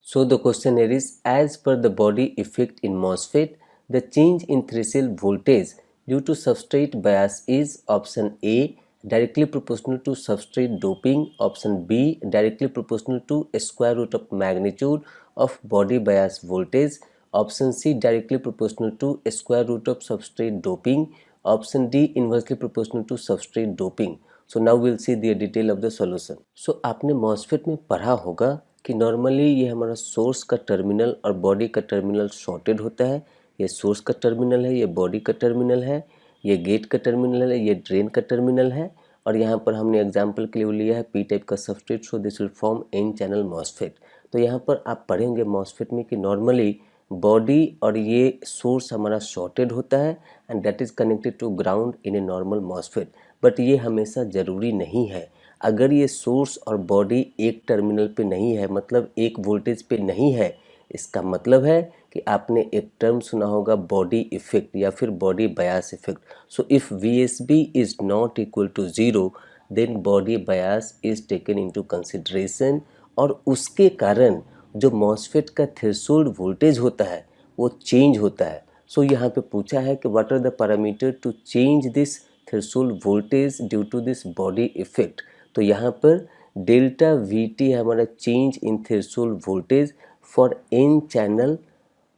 So the question here is, as per the body effect in MOSFET, the change in threshold voltage due to substrate bias is option A directly proportional to substrate doping, option B directly proportional to square root of magnitude of body bias voltage, option C directly proportional to square root of substrate doping, option D inversely proportional to substrate doping. So now we'll see the detail of the solution. So आपने MOSFET में पढ़ा होगा कि normally ये हमारा source का terminal और body का टर्मिनल शॉर्टेड होता है। ये सोर्स का टर्मिनल है, ये बॉडी का टर्मिनल है, ये गेट का टर्मिनल है, ये ड्रेन का टर्मिनल है। और यहाँ पर हमने एग्जांपल के लिए लिया है पी टाइप का substrate, so this will form N channel MOSFET. तो यहाँ पर आप पढ़ेंगे मॉसफेट में कि नॉर्मली बॉडी और ये सोर्स हमारा शॉर्टेड होता है and that is connected to ground in a normal MOSFET. But ये हमेशा ज़रूरी नहीं है। अगर ये सोर्स और बॉडी एक टर्मिनल पे नहीं है, मतलब एक वोल्टेज पे नहीं है, इसका मतलब है कि आपने एक टर्म सुना होगा बॉडी इफेक्ट या फिर body bias effect. So if VSB is not equal to 0 then body bias is taken into consideration और उसके कारण जो मॉसफेट का थ्रेशोल्ड वोल्टेज होता है वो चेंज होता है। सो यहाँ पे पूछा है कि what are the parameter to change this threshold voltage due to this body effect. तो यहाँ पर डेल्टा VT है हमारा change in threshold voltage for N channel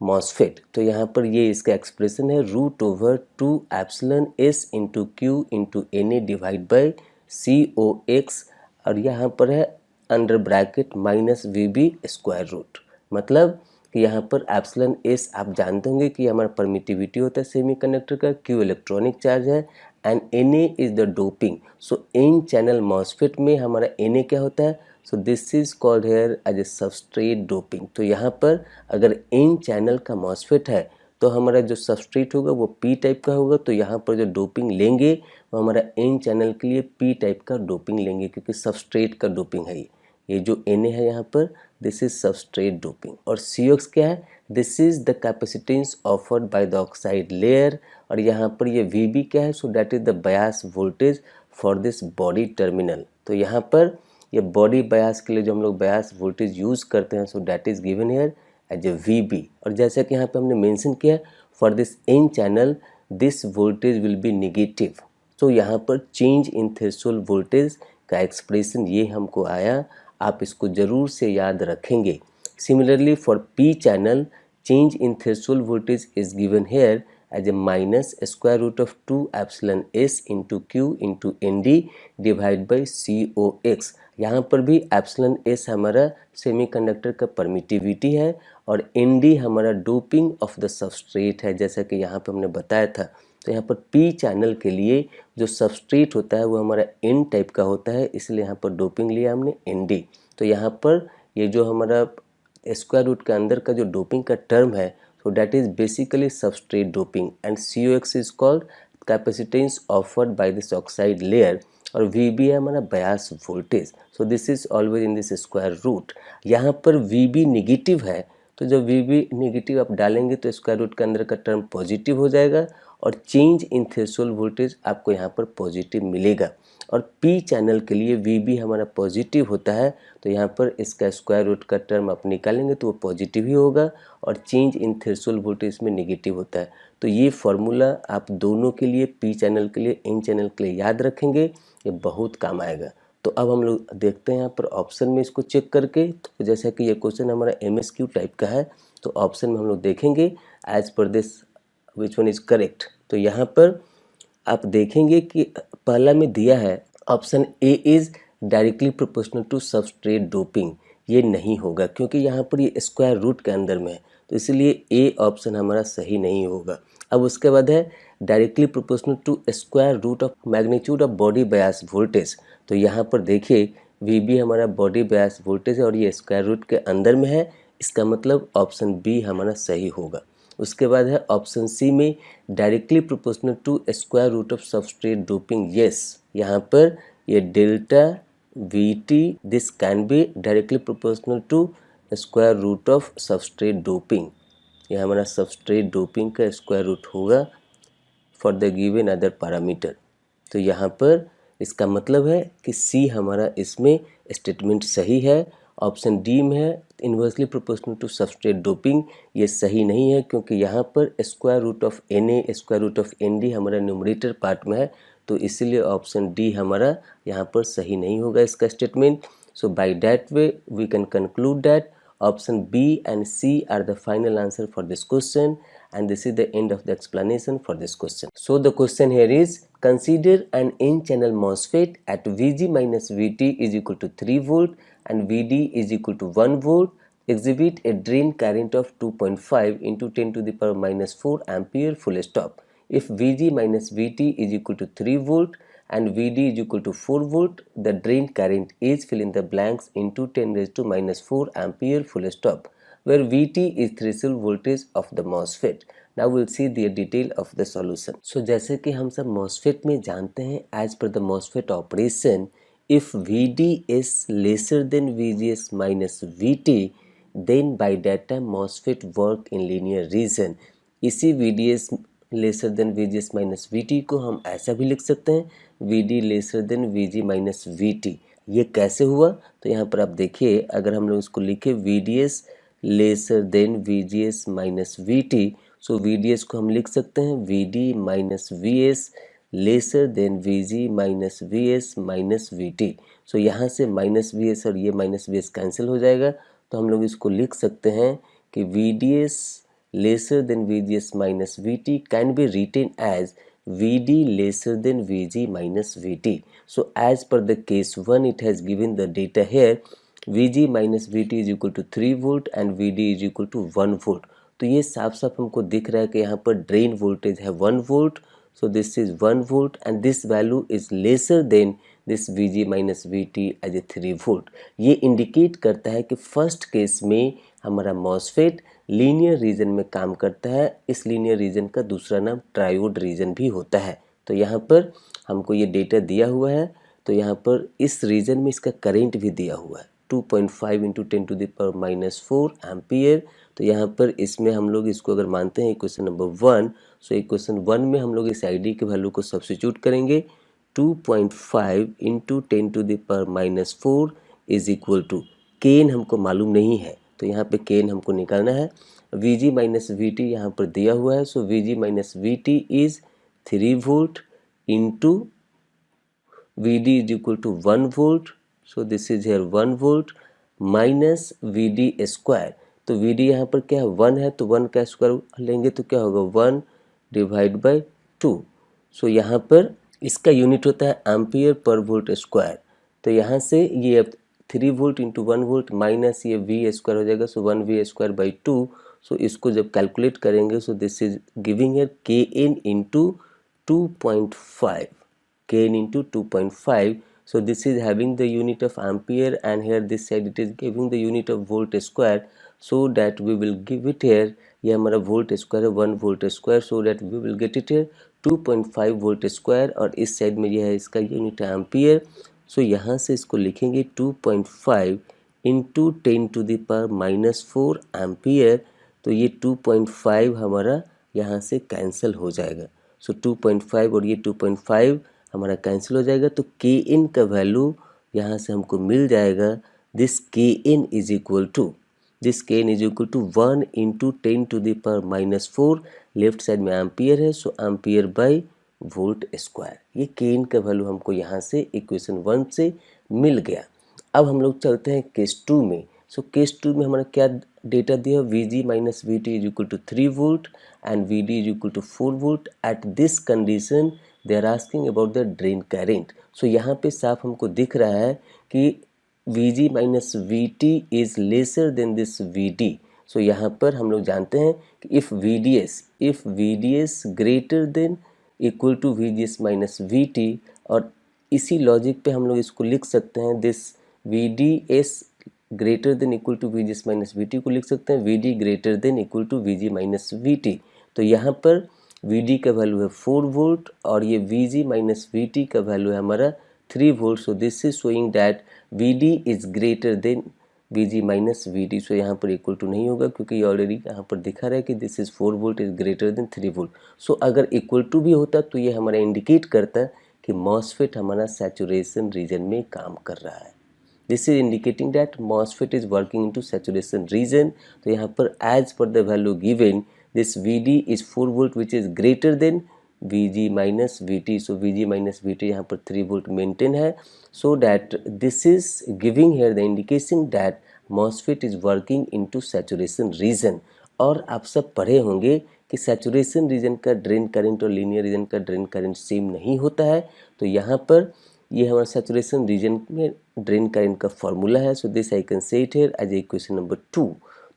MOSFET. तो यहाँ पर ये इसका एक्सप्रेशन है √2 epsilon S into Q into Na divide by COX और यहाँ पर है under bracket -VB square root. मतलब कि यहाँ पर एप्सिलॉन S आप जानते होंगे कि हमारा परमिटिविटी होता है सेमीकंडक्टर का, Q इलेक्ट्रॉनिक चार्ज है and Na is the doping. So N channel MOSFET में हमारा Na क्या होता है? So this is called here as a substrate doping. तो यहाँ पर अगर एन चैनल का मॉसफेट है तो हमारा जो सबस्ट्रेट होगा वो पी टाइप का होगा। तो यहाँ पर जो डोपिंग लेंगे वो हमारा एन चैनल के लिए पी टाइप का डोपिंग लेंगे क्योंकि सबस्ट्रेट का डोपिंग है ये जो Na है यहाँ पर दिस इज सबस्ट्रेट डोपिंग। और COX क्या है? This is the capacitance offered by the oxide layer और यहाँ पर ये VB क्या है? So that is the bias voltage for this body terminal. तो यहाँ पर ये बॉडी बायस के लिए जो हम लोग बायस वोल्टेज यूज़ करते हैं so that is given here as a VB। और जैसा कि यहाँ पे हमने मेंशन किया for this N channel this voltage will be negative. तो यहाँ पर चेंज इन थ्रेशोल्ड वोल्टेज का एक्सप्रेशन ये हमको आया, आप इसको ज़रूर से याद रखेंगे। Similarly for P channel change in threshold voltage is given here as a -√2 epsilon S into Q into ND divide by COX। यहाँ पर भी एप्सिलॉन S हमारा सेमीकंडक्टर का परमिटिविटी है और ND हमारा डोपिंग ऑफ द सबस्ट्रेट है, जैसा कि यहाँ पर हमने बताया था। तो यहाँ पर पी चैनल के लिए जो सबस्ट्रेट होता है वो हमारा N टाइप का होता है, इसलिए यहाँ पर डोपिंग लिया हमने ND। तो यहाँ पर ये जो हमारा स्क्वायर रूट के अंदर का जो डोपिंग का टर्म है so that is basically substrate doping and COX is called capacitance offered by this oxide layer और VB है हमारा bias voltage. So this is always in this square root. यहाँ पर VB निगेटिव है तो जब VB निगेटिव आप डालेंगे तो स्क्वायर रूट के अंदर का टर्म पॉजिटिव हो जाएगा और चेंज इन थ्रेशोल्ड वोल्टेज आपको यहाँ पर पॉजिटिव मिलेगा। और पी चैनल के लिए VB हमारा पॉजिटिव होता है तो यहाँ पर इसका स्क्वायर रूट का टर्म आप निकालेंगे तो वो पॉजिटिव ही होगा और चेंज इन थ्रेशोल्ड वोल्टेज में नेगेटिव होता है। तो ये फार्मूला आप दोनों के लिए पी चैनल के लिए एन चैनल के लिए याद रखेंगे, ये बहुत काम आएगा। तो अब हम लोग देखते हैं यहाँ पर ऑप्शन में इसको चेक करके। तो जैसा कि ये क्वेश्चन हमारा MSQ टाइप का है तो ऑप्शन में हम लोग देखेंगे as per this which one is correct. तो यहाँ पर आप देखेंगे कि पहला में दिया है option A is directly proportional to substrate doping. ये नहीं होगा क्योंकि यहाँ पर ये स्क्वायर रूट के अंदर में है तो इसलिए A ऑप्शन हमारा सही नहीं होगा। अब उसके बाद है directly proportional to square root of magnitude of body bias voltage. तो यहाँ पर देखिए VB हमारा बॉडी बायस वोल्टेज है और ये स्क्वायर रूट के अंदर में है, इसका मतलब ऑप्शन B हमारा सही होगा। उसके बाद है ऑप्शन C में directly proportional to square root of substrate doping. Yes, यहाँ पर ये delta VT this can be directly proportional to square root of substrate doping. यह हमारा सबस्ट्रेट डोपिंग का स्क्वायर रूट होगा for the given other parameter. तो यहाँ पर इसका मतलब है कि C हमारा इसमें स्टेटमेंट सही है ऑप्शन डी में है inversely proportional to substrate doping, ये सही नहीं है क्योंकि यहाँ पर square root of Na square root of Nd हमारा न्यूमरेटर पार्ट में है, तो इसीलिए ऑप्शन डी हमारा यहाँ पर सही नहीं होगा इसका statement. So by that way we can conclude that option B and C are the final answer for this question, and this is the end of the explanation for this question. So the question here is, consider an n-channel MOSFET at Vg minus Vt is equal to 3 volt and Vd is equal to 1 volt exhibit a drain current of 2.5 into 10 to the power minus 4 ampere full stop. If Vg minus Vt is equal to 3 volt and Vd is equal to 4 volt, the drain current is fill in the blanks into 10 raised to minus 4 ampere full stop, where Vt is threshold voltage of the MOSFET. Now we'll see the detail of the solution. So जैसे कि हम सब MOSFET में जानते हैं, as per the MOSFET operation, if Vd is lesser than Vgs minus Vt, then by that time MOSFET work in linear region. इसी VDS lesser than VGS minus VT को हम ऐसा भी लिख सकते हैं VD laser than VG minus VT। ये कैसे हुआ? तो यहाँ पर आप देखिए, अगर हम लोग इसको लिखे VDS lesser than VGS minus VT, सो VDS को हम लिख सकते हैं VD minus VS laser than VG minus VS minus VT। सो यहाँ से माइनस VS और ये माइनस VS कैंसिल हो जाएगा, तो हम लोग इसको लिख सकते हैं कि VDS lesser than VGS minus VT can be written as VD lesser than VG minus VT. So as per the case 1, it has given the data here, VG minus VT is equal to 3 volt and VD is equal to 1 volt. तो ये साफ साफ हमको दिख रहा है कि यहाँ पर ड्रेन वोल्टेज है 1 volt, so this is 1 volt and this value is lesser than this VG minus VT as a 3 volt. ये इंडिकेट करता है कि फर्स्ट केस में हमारा MOSFET लीनियर रीजन में काम करता है। इस लीनियर रीजन का दूसरा नाम ट्रायोड रीजन भी होता है। तो यहाँ पर हमको ये डेटा दिया हुआ है, तो यहाँ पर इस रीजन में इसका करेंट भी दिया हुआ है 2.5 into 10 to the power minus 4 ampere. तो यहाँ पर इसमें हम लोग इसको अगर मानते हैं इक्वेशन नंबर 1, सो इक्वेशन 1 में हम लोग इस ID के वैल्यू को सब्स्टिट्यूट करेंगे 2.5 into 10 to the power minus 4 is equal to, K N हमको मालूम नहीं है तो यहाँ पे केन हमको निकालना है। Vg माइनस वी टी यहाँ पर दिया हुआ है, so Vg minus V T is 3 volt into Vd is equal to 1 volt, so this is here 1 volt minus Vd square. तो Vd यहाँ पर क्या है 1 है, तो 1 का स्क्वायर लेंगे तो क्या होगा 1 डिवाइड बाई 2। सो यहाँ पर इसका यूनिट होता है एम्पियर पर वोल्ट स्क्वायर। तो यहाँ से ये अब 3 वोल्ट इंटू 1 वोल्ट माइनस ये वी स्क्वायर हो जाएगा, सो 1 वी स्क्वायर बाई 2। सो इसको जब कैलकुलेट करेंगे, so this is giving here के एन इंटू 2.5, के N into 2.5। so this is having the unit of ampere and here this side it is giving the unit of volt square, so that we will give it here, ये हमारा volt square है 1 volt square, so that we will get it here 2.5 volt square और इस side में ये है इसका unit है एम्पियर। सो यहाँ से इसको लिखेंगे 2.5 into 10 to the power minus 4 ampere. तो ये 2.5 हमारा यहाँ से कैंसिल हो जाएगा, सो 2.5 और ये 2.5 हमारा कैंसिल हो जाएगा, तो के इन का वैल्यू यहाँ से हमको मिल जाएगा, this K N is equal to, this K N is equal to 1 into 10 to the power minus 4, left side में एम्पियर है, so ampere by volt square. ये के इन का वैल्यू हमको यहाँ से इक्वेशन 1 से मिल गया। अब हम लोग चलते हैं केस 2 में। सो केस 2 में हमारा क्या डेटा दिया, Vg minus V T is equal to 3 volt and Vd is equal to 4 volt. At this condition they are asking about the drain current. So यहाँ पे साफ हमको दिख रहा है कि Vg minus V T is lesser than this Vd। So यहाँ पर हम लोग जानते हैं कि if VDS greater than equal to VGS minus VT, और इसी लॉजिक पे हम लोग इसको लिख सकते हैं, this VDS greater than equal to VGS minus VT को लिख सकते हैं VD greater than equal to VG minus VT। तो यहाँ पर VD का वैल्यू है 4 वोल्ट और ये VG माइनस VT का वैल्यू है हमारा 3 volt. So this is showing that VD is greater than Vg minus Vd। So यहाँ पर इक्वल टू नहीं होगा क्योंकि ये ऑलरेडी यहाँ पर दिखा रहा है कि this is 4 volt is greater than 3 volt. So अगर इक्वल टू भी होता तो ये हमारा इंडिकेट करता है कि MOSFET हमारा सैचुरेशन रीजन में काम कर रहा है। This is indicating that MOSFET is working into saturation region. तो यहाँ पर as per the value given this VD is 4 volt which is greater than VG minus VT। So VG minus VT यहाँ पर 3 वोल्ट मेंटेन है। So that this is giving here the indication that MOSFET is working into saturation region. और आप सब पढ़े होंगे कि saturation region का ड्रेन करंट और लीनियर रीजन का ड्रेन करंट सेम नहीं होता है। तो यहाँ पर ये हमारा सैचुरेशन रीजन में ड्रेन करंट का फॉर्मूला है। So this I can say it here as equation number 2।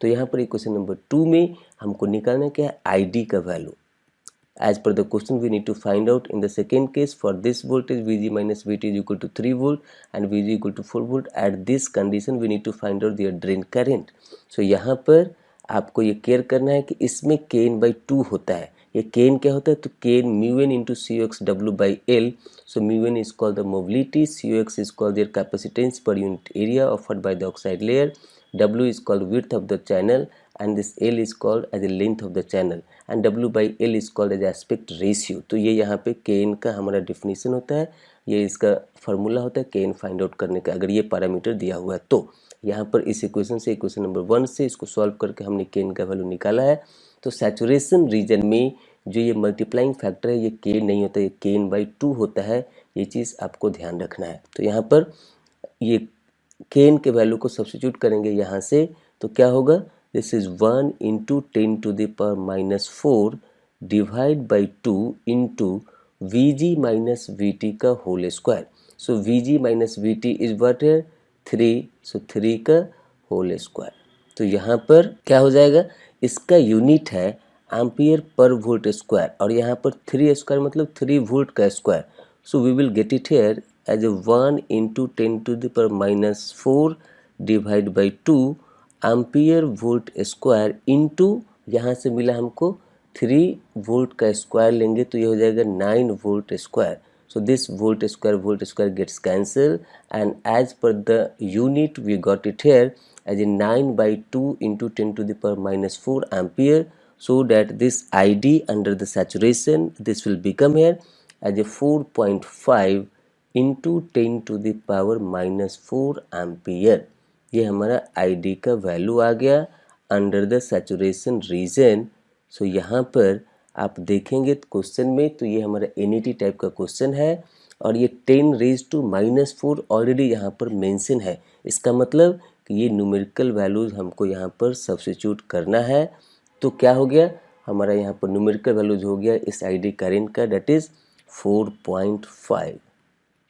तो यहाँ पर इक्वेशन नंबर 2 में हमको निकालना क्या है, ID का value. As per the question, we need to find out in the second case for this voltage VG minus VT is equal to 3 volt and VG equal to 4 volt. At this condition, we need to find out their drain current. So यहाँ पर आपको ये care करना है कि इसमें Kn/2 होता है। ये Kn क्या होता है, तो Kn μn into COX W/L. So μn is called the mobility, COX is called their capacitance per unit area offered by the oxide layer, W is called width of the channel and this L is called as the length of the channel and W/L is called as aspect ratio. तो ये यहाँ पे Kn का हमारा definition होता है, ये इसका फार्मूला होता है Kn फाइंड आउट करने का, अगर ये पैरामीटर दिया हुआ है तो। यहाँ पर इस इक्वेशन से इक्वेशन नंबर 1 से इसको सॉल्व करके हमने Kn का वैल्यू निकाला है। तो सैचुरेशन रीजन में जो ये मल्टीप्लाइंग फैक्टर है ये K नहीं होता, ये Kn/2 होता है। ये चीज़ आपको ध्यान रखना है। तो यहाँ पर ये Kn के वैल्यू को सब्स्टिट्यूट करेंगे यहाँ से, तो क्या होगा, this is 1 into 10⁻⁻4 divide by 2 into VG minus VT का whole square. So VG minus VT is what है 3, सो 3 का होल स्क्वायर। तो यहाँ पर क्या हो जाएगा, इसका यूनिट है एम्पियर पर वोल्ट स्क्वायर और यहाँ पर 3 स्क्वायर मतलब 3 वोल्ट का square. So we will get it here as 1 into 10⁻⁻4 divide by 2 ampere volt square into यहाँ से मिला हमको 3 वोल्ट का स्क्वायर लेंगे तो ये हो जाएगा 9 volt square. So this volt square gets cancelled and as per the unit we got it here as a 9/2 into 10⁻⁻4 ampere, so that this ID under the saturation this will become here as a 4.5 into 10⁻⁻4 ampere। ये हमारा ID का value आ गया under the saturation region. सो यहाँ पर आप देखेंगे question में तो ये हमारा NET टाइप का क्वेश्चन है और ये 10⁻⁻4 ऑलरेडी यहाँ पर मेंशन है। इसका मतलब कि ये न्यूमेरिकल वैल्यूज हमको यहाँ पर सब्स्टिट्यूट करना है। तो क्या हो गया, हमारा यहाँ पर न्यूमेरिकल वैल्यूज हो गया इस ID करंट का, date is 4.5।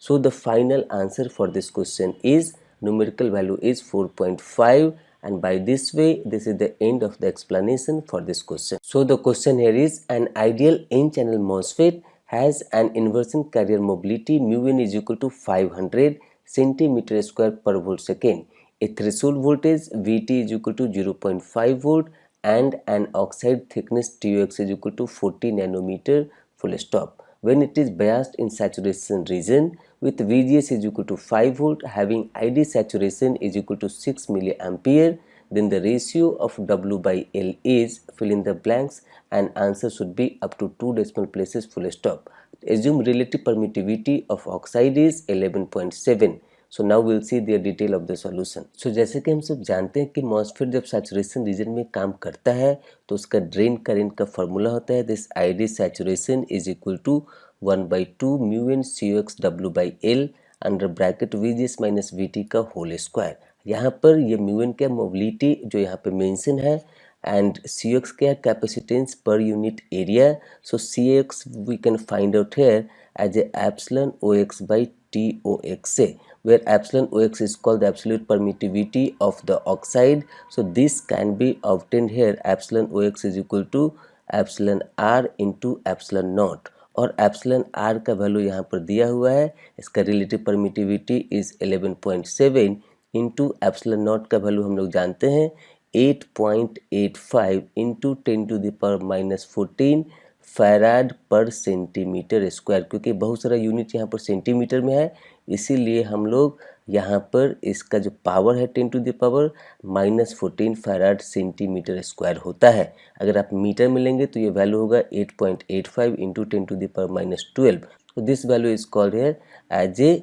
So the final answer for this question is numerical value is 4.5, and by this way this is the end of the explanation for this question. So the question here is an ideal n-channel MOSFET has an inversion carrier mobility μn is equal to 500 centimeter square per volt second. A threshold voltage VT is equal to 0.5 volt and an oxide thickness TOX is equal to 40 nanometer full stop. When it is biased in saturation region with VGS is equal to 5 volt having ID saturation is equal to 6 milliampere, then the ratio of W/L is, fill in the blanks, and answer should be up to 2 decimal places full stop. Assume relative permittivity of oxide is 11.7. So now we'll see the detail of the solution. So जैसे कि हम सब जानते हैं कि MOSFET जब saturation region में काम करता है तो उसका ड्रेन करंट का फॉर्मूला होता है this ID saturation is equal to 1/2 μn COX W/L under bracket VGS minus VT का होल स्क्वायर। यहाँ पर ये म्यून क्या मोबिलिटी जो यहाँ पे मेंशन है एंड COX क्या capacitance per unit area. So COX we can find out here as a epsilon OX by TOXA, where epsilon OX is called the absolute permittivity of the oxide. So this can be obtained here, epsilon OX is equal to epsilon R into epsilon naught, और epsilon R का value यहाँ पर दिया हुआ है, इसका relative permittivity is 11.7 into epsilon naught का value हम लोग जानते हैं 8.85 into 10⁻⁻14 farad per centimetre square, क्योंकि बहुत सारा यूनिट यहाँ पर सेंटीमीटर में है इसीलिए हम लोग यहाँ पर इसका जो पावर है 10⁻⁻14 फैराड सेंटीमीटर स्क्वायर होता है। अगर आप मीटर में लेंगे तो ये वैल्यू होगा 8.85 इंटू 10⁻12। तो this value is called here as a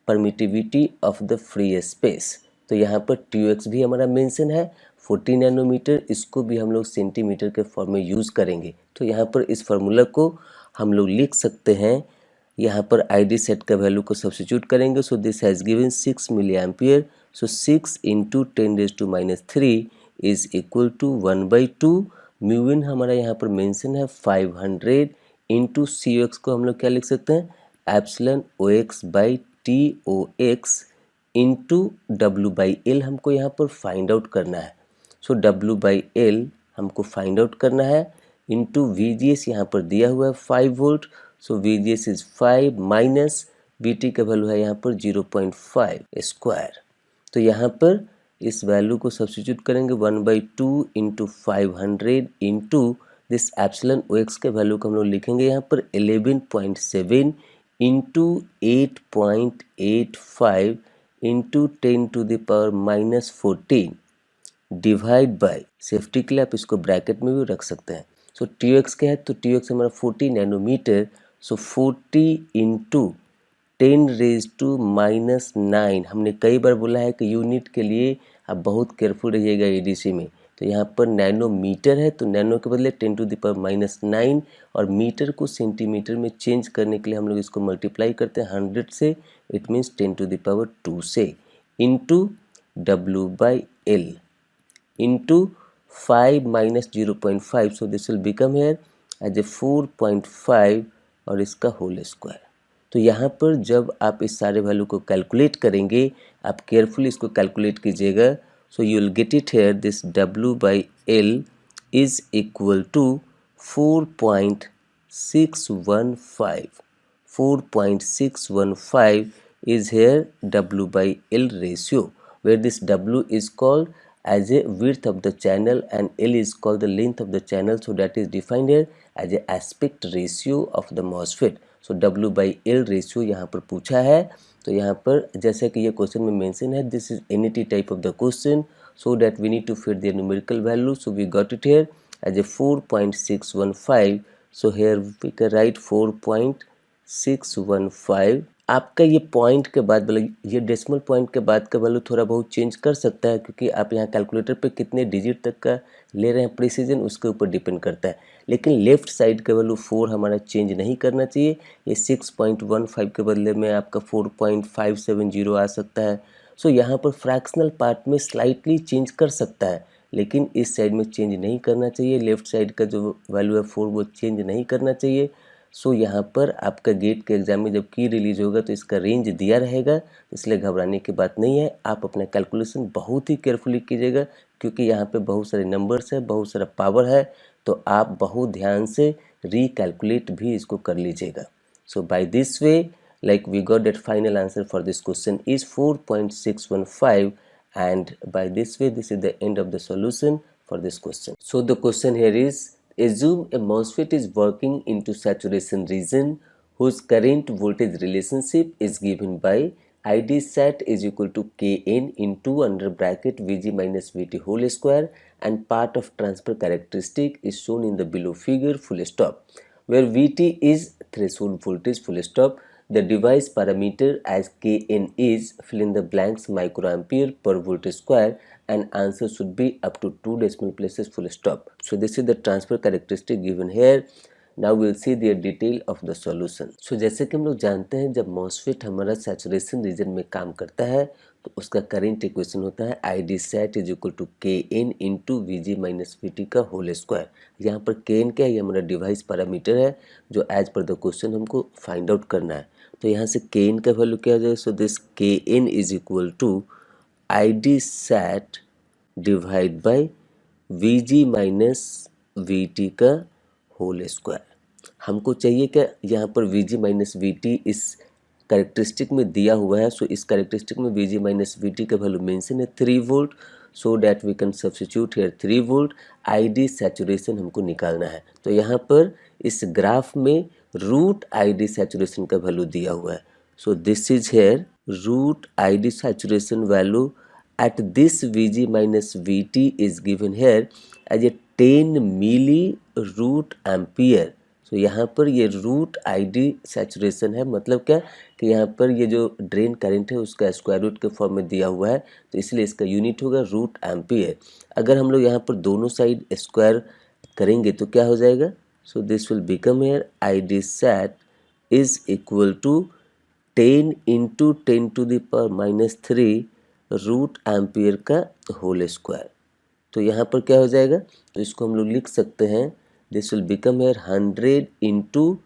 permittivity of the free space. तो यहाँ पर TOX भी हमारा मेंशन है 40 नैनोमीटर, इसको भी हम लोग सेंटीमीटर के फॉर्म में यूज़ करेंगे। तो यहाँ पर इस फार्मूला को हम लोग लिख सकते हैं, यहाँ पर ID सेट का वैल्यू को सब्स्टिट्यूट करेंगे। So this has given 6 milli ampere. So 6 into 10⁻³ is equal to 1/2। Mu N हमारा यहाँ पर मेंशन है 500 इंटू COX को हम लोग क्या लिख सकते हैं, epsilon OX by TOX into W/L हमको यहाँ पर फाइंड आउट करना है। सो W/L हमको फाइंड आउट करना है इंटू VGS यहाँ पर दिया हुआ है 5 volt. So VGS is 5 minus VT का वैल्यू है यहाँ पर 0.5 स्क्वायर। तो यहाँ पर इस वैल्यू को सब्स्टिट्यूट करेंगे 1/2 into 500 into this epsilon OX के वैल्यू को हम लोग लिखेंगे यहाँ पर 11.7 into 8.85 into 10⁻⁻14 divide by, safety के लिए आप इसको ब्रैकेट में भी रख सकते हैं। सो TOX क्या है, तो TOX हमारा 40 नैनोमीटर। सो 40 इंटू 10⁻⁻9। हमने कई बार बोला है कि यूनिट के लिए आप बहुत केयरफुल रहिएगा ADC में। तो यहाँ पर नैनोमीटर है, तो नैनो के बदले 10⁻⁹ और मीटर को सेंटीमीटर में चेंज करने के लिए हम लोग इसको मल्टीप्लाई करते हैं 100 से, इट मीन्स 10⁻² से, into W/L into 5 minus 0.5। So this will become here as a 4.5 और इसका होल स्क्वायर। तो यहाँ पर जब आप इस सारे वैल्यू को कैलकुलेट करेंगे, आप केयरफुली इसको कैलकुलेट कीजिएगा। So you will get it here, this W/L is equal to 4.615। 4.615 is here W/L ratio, where this W is called as a width of the channel and L is called the length of the channel. So that is defined here as a aspect ratio of the MOSFET. So W/L ratio यहाँ पर पूछा है। तो यहाँ पर जैसे कि ये क्वेश्चन में मेंशन है, this is NET type of the question, so that we need to fit their numerical value. So we got it here as a 4.615. So here we can write 4.615। आपका ये पॉइंट के बाद मतलब ये decimal point के बाद का value थोड़ा बहुत चेंज कर सकता है, क्योंकि आप यहाँ कैलकुलेटर पे कितने डिजिट तक का ले रहे हैं प्रिसीजन, उसके ऊपर डिपेंड करता है। लेकिन लेफ्ट साइड का वैल्यू 4 हमारा चेंज नहीं करना चाहिए। ये 6.15 के बदले में आपका 4.570 आ सकता है। सो यहाँ पर फ्रैक्शनल पार्ट में स्लाइटली चेंज कर सकता है, लेकिन इस साइड में चेंज नहीं करना चाहिए। लेफ्ट साइड का जो वैल्यू है 4 वो चेंज नहीं करना चाहिए। सो यहाँ पर आपका गेट के एग्ज़ाम में जब की रिलीज होगा तो इसका रेंज दिया रहेगा, इसलिए घबराने की बात नहीं है। आप अपना कैलकुलेशन बहुत ही केयरफुली कीजिएगा, क्योंकि यहाँ पे बहुत सारे नंबर्स है, बहुत सारा पावर है, तो आप बहुत ध्यान से रिकैलकुलेट भी इसको कर लीजिएगा। So by this way, like we got that final answer for this question is 4.615, and by this way this is the end of the solution for this question. So the question here is, assume a MOSFET is working into saturation region whose current voltage relationship is given by ID sat is equal to Kn into under bracket Vg minus Vt whole square, and part of transfer characteristic is shown in the below figure full stop, where Vt is threshold voltage full stop. The device parameter as Kn is fill in the blanks microampere per volt square, and answer should be up to 2 decimal places full stop. So this is the transfer characteristic given here. Now we'll see the detail of the solution. So जैसे कि हम लोग जानते हैं, जब MOSFET हमारा saturation region में काम करता है तो उसका करंट इक्वेशन होता है ID sat is equal to Kn into Vg minus Vt का होल स्क्वायर। यहाँ पर Kn क्या है, ये हमारा डिवाइस पैरामीटर है जो एज पर द क्वेश्चन हमको फाइंड आउट करना है। तो यहाँ से Kn का वैल्यू क्या आ जाएगा, so this Kn is equal to ID sat divide by Vg minus Vt का होल स्क्वायर। हमको चाहिए क्या, यहाँ पर Vg माइनस Vt इस कैरेक्टरिस्टिक में दिया हुआ है। सो इस कैरेक्टरिस्टिक में Vg माइनस Vt का वैल्यू मेंशन है 3 volt, so that we can substitute here 3 volt. ID saturation हमको निकालना है। तो यहाँ पर इस ग्राफ में रूट ID सैचुरेशन का वैल्यू दिया हुआ है। So this is here root ID saturation value at this Vg minus Vt is given here as a 10 milli root ampere. सो यहाँ पर ये रूट ID सैचुरेशन है, मतलब क्या कि यहाँ पर ये जो ड्रेन करंट है उसका स्क्वायर रूट के फॉर्म में दिया हुआ है, तो इसलिए इसका यूनिट होगा रूट एम्पियर। अगर हम लोग यहाँ पर दोनों साइड स्क्वायर करेंगे तो क्या हो जाएगा, so this will become here ID sat is equal to 10 into 10⁻³ root ampere का होल स्क्वायर। तो यहाँ पर क्या हो जाएगा, तो इसको हम लोग लिख सकते हैं, this will become here 100 into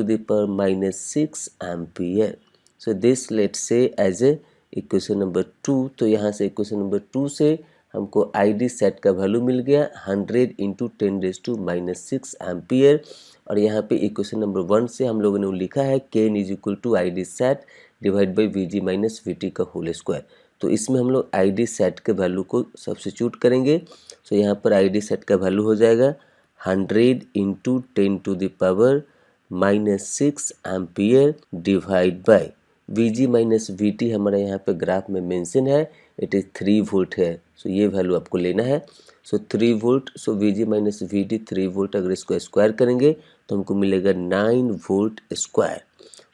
10⁻⁻6 ampere. So this let's say as a equation number 2। तो यहाँ से इक्वेशन नंबर 2 से हमको ID सेट का वैल्यू मिल गया 100 इंटू 10⁻⁻6 एम्पियर। और यहाँ पे इक्वेशन नंबर 1 से हम लोगों ने लिखा है Kn is equal to ID sat divide by Vg minus Vt का होल स्क्वायर। तो इसमें हम लोग ID सेट के वैल्यू को सब्स्टिट्यूट करेंगे। सो यहाँ पर ID सेट का वैल्यू हो जाएगा 100 into 10⁻⁻6 ampere divide by Vg minus Vt हमारा यहाँ पे ग्राफ में मेंशन है, इट इज़ 3 वोल्ट है। सो ये वैल्यू आपको लेना है। सो 3 वोल्ट, सो Vg माइनस Vt 3 वोल्ट अगर इसको स्क्वायर करेंगे तो हमको मिलेगा 9 वोल्ट स्क्वायर।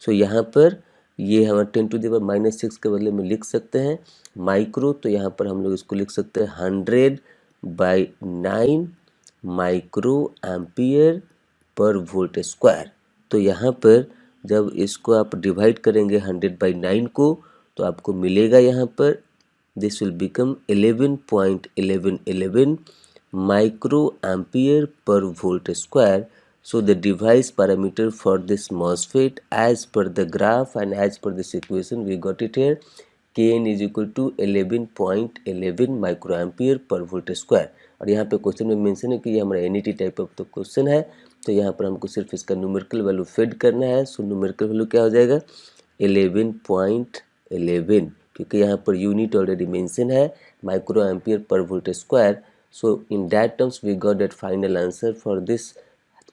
सो यहाँ पर ये हम 10⁻⁻6 के बदले में लिख सकते हैं माइक्रो, तो यहाँ पर हम लोग इसको लिख सकते हैं 100/9 micro ampere per volt square. तो यहाँ पर जब इसको आप डिवाइड करेंगे 100/9 को तो आपको मिलेगा यहाँ पर this will become 11.1111 micro ampere per volt square. So the device parameter for this MOSFET as per the graph and as per this equation we got it here, Kn is equal to 11.11 microampere per volt square. और यहाँ पे question में mention है कि ये हमारा NET type of तो question है, तो यहाँ पर हमको सिर्फ इसका न्यूमेरिकल वैल्यू फिड करना है. सो न्यूमेरिकल वैल्यू क्या हो जाएगा 11.11, क्योंकि यहाँ पर यूनिट ऑलरेडी मेंशन है microampere per volt square. So in that terms we got that final answer for this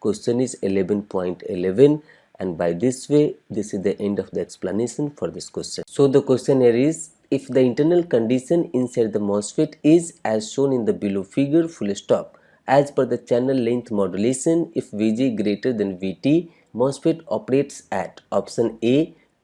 question is 11.11, and by this way this is the end of the explanation for this question. So the question here is, if the internal condition inside the MOSFET is as shown in the below figure full stop, as per the channel length modulation, if Vg greater than Vt, MOSFET operates at option A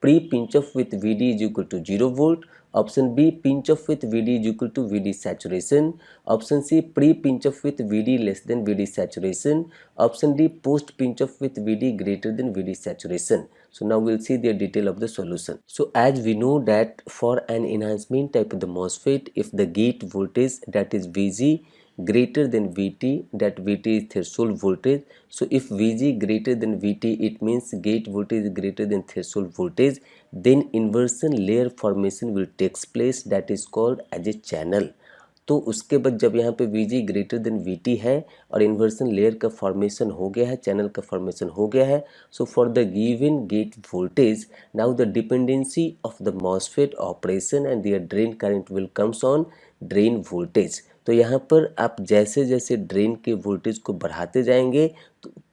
pre pinch off with Vd is equal to 0 volt, option B pinch off with Vd is equal to Vd saturation, option C pre pinch off with Vd less than Vd saturation, option D post pinch off with Vd greater than Vd saturation. So now we'll see the detail of the solution. So as we know that for an enhancement type of the MOSFET, if the gate voltage, that is Vg, greater than Vt, that Vt is threshold voltage. So if Vg greater than Vt, it means gate voltage is greater than threshold voltage, then inversion layer formation will takes place, that is called as a channel. तो उसके बाद जब यहाँ पे Vg greater than Vt है और inversion layer का formation हो गया है, चैनल का फॉर्मेशन हो गया है, so for the given gate voltage now the dependency of the MOSFET operation and their drain current will comes on drain voltage. तो यहाँ पर आप जैसे जैसे ड्रेन के वोल्टेज को बढ़ाते जाएंगे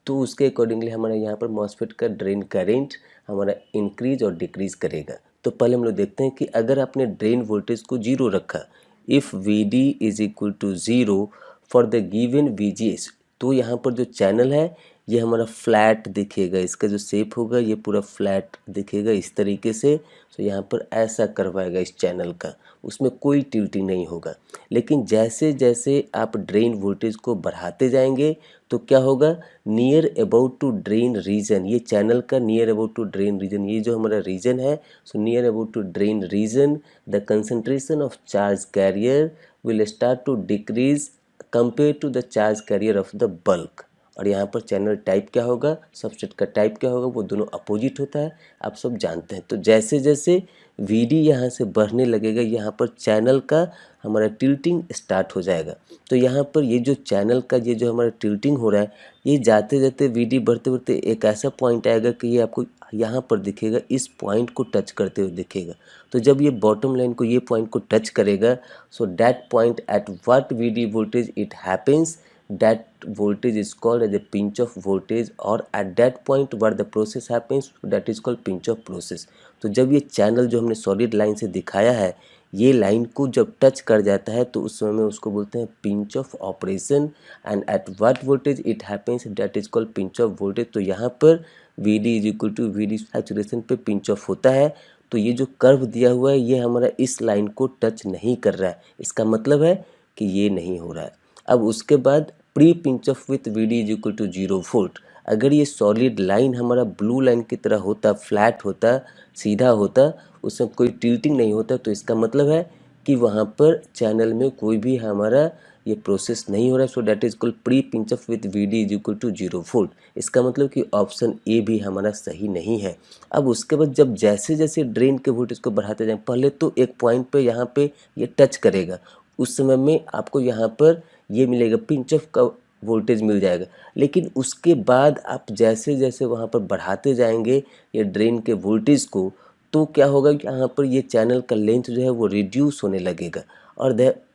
तो उसके अकॉर्डिंगली हमारा यहाँ पर मॉसफेट का ड्रेन करेंट हमारा इंक्रीज और डिक्रीज करेगा. तो पहले हम लोग देखते हैं कि अगर आपने ड्रेन वोल्टेज को 0 रखा, if Vd is equal to 0 for the given Vgs, तो यहाँ पर जो चैनल है ये हमारा फ्लैट दिखेगा, इसका जो शेप होगा ये पूरा फ्लैट दिखेगा इस तरीके से. तो यहाँ पर ऐसा करवाएगा इस चैनल का, उसमें कोई टिल्टिंग नहीं होगा. लेकिन जैसे जैसे आप ड्रेन वोल्टेज को बढ़ाते जाएंगे तो क्या होगा, near about to drain region, ये चैनल का near about to drain region, ये जो हमारा रीजन है, so near about to drain region the concentration of charge carrier will start to decrease compare to the charge carrier of the bulk. और यहाँ पर channel type क्या होगा, substrate का टाइप क्या होगा, वो दोनों अपोजिट होता है, आप सब जानते हैं. तो जैसे जैसे Vd यहाँ से बढ़ने लगेगा यहाँ पर चैनल का हमारा टिल्टिंग स्टार्ट हो जाएगा. तो यहाँ पर ये जो चैनल का ये जो हमारा टिल्टिंग हो रहा है, ये जाते जाते Vd बढ़ते बढ़ते एक ऐसा पॉइंट आएगा कि ये आपको यहाँ पर दिखेगा, इस पॉइंट को टच करते हुए दिखेगा. तो जब ये बॉटम लाइन को ये पॉइंट को टच करेगा, so that point at what Vd voltage it happens, that voltage is called as a pinch off voltage, or at that point where the process happens, that is called pinch off process. तो जब ये channel जो हमने solid line से दिखाया है ये line को जब टच कर जाता है तो उस समय में उसको बोलते हैं pinch off operation. And at what voltage it happens, that is called pinch off voltage. तो यहाँ पर V D is equal to V D saturation पे पिंच ऑफ होता है। तो ये जो कर्व दिया हुआ है ये हमारा इस लाइन को टच नहीं कर रहा है, इसका मतलब है कि ये नहीं हो रहा है। अब उसके बाद pre pinch off with V D is equal to 0 volt. अगर ये सॉलिड लाइन हमारा ब्लू लाइन की तरह होता, फ्लैट होता, सीधा होता, उसमें कोई टिल्टिंग नहीं होता, तो इसका मतलब है कि वहाँ पर चैनल में कोई भी हमारा ये प्रोसेस नहीं हो रहा है। So that is called pre pinch off with V D is equal to 0 volt. इसका मतलब कि ऑप्शन ए भी हमारा सही नहीं है। अब उसके बाद जब जैसे जैसे ड्रेन के वोल्टेज को बढ़ाते जाएं, पहले तो एक पॉइंट पे यहाँ पे ये टच करेगा, उस समय में आपको यहाँ पर ये मिलेगा, पिंच ऑफ का वोल्टेज मिल जाएगा। लेकिन उसके बाद आप जैसे जैसे वहाँ पर बढ़ाते जाएंगे ये ड्रेन के वोल्टेज को, तो क्या होगा कि यहाँ पर ये चैनल का लेंथ जो है वो रिड्यूस होने लगेगा।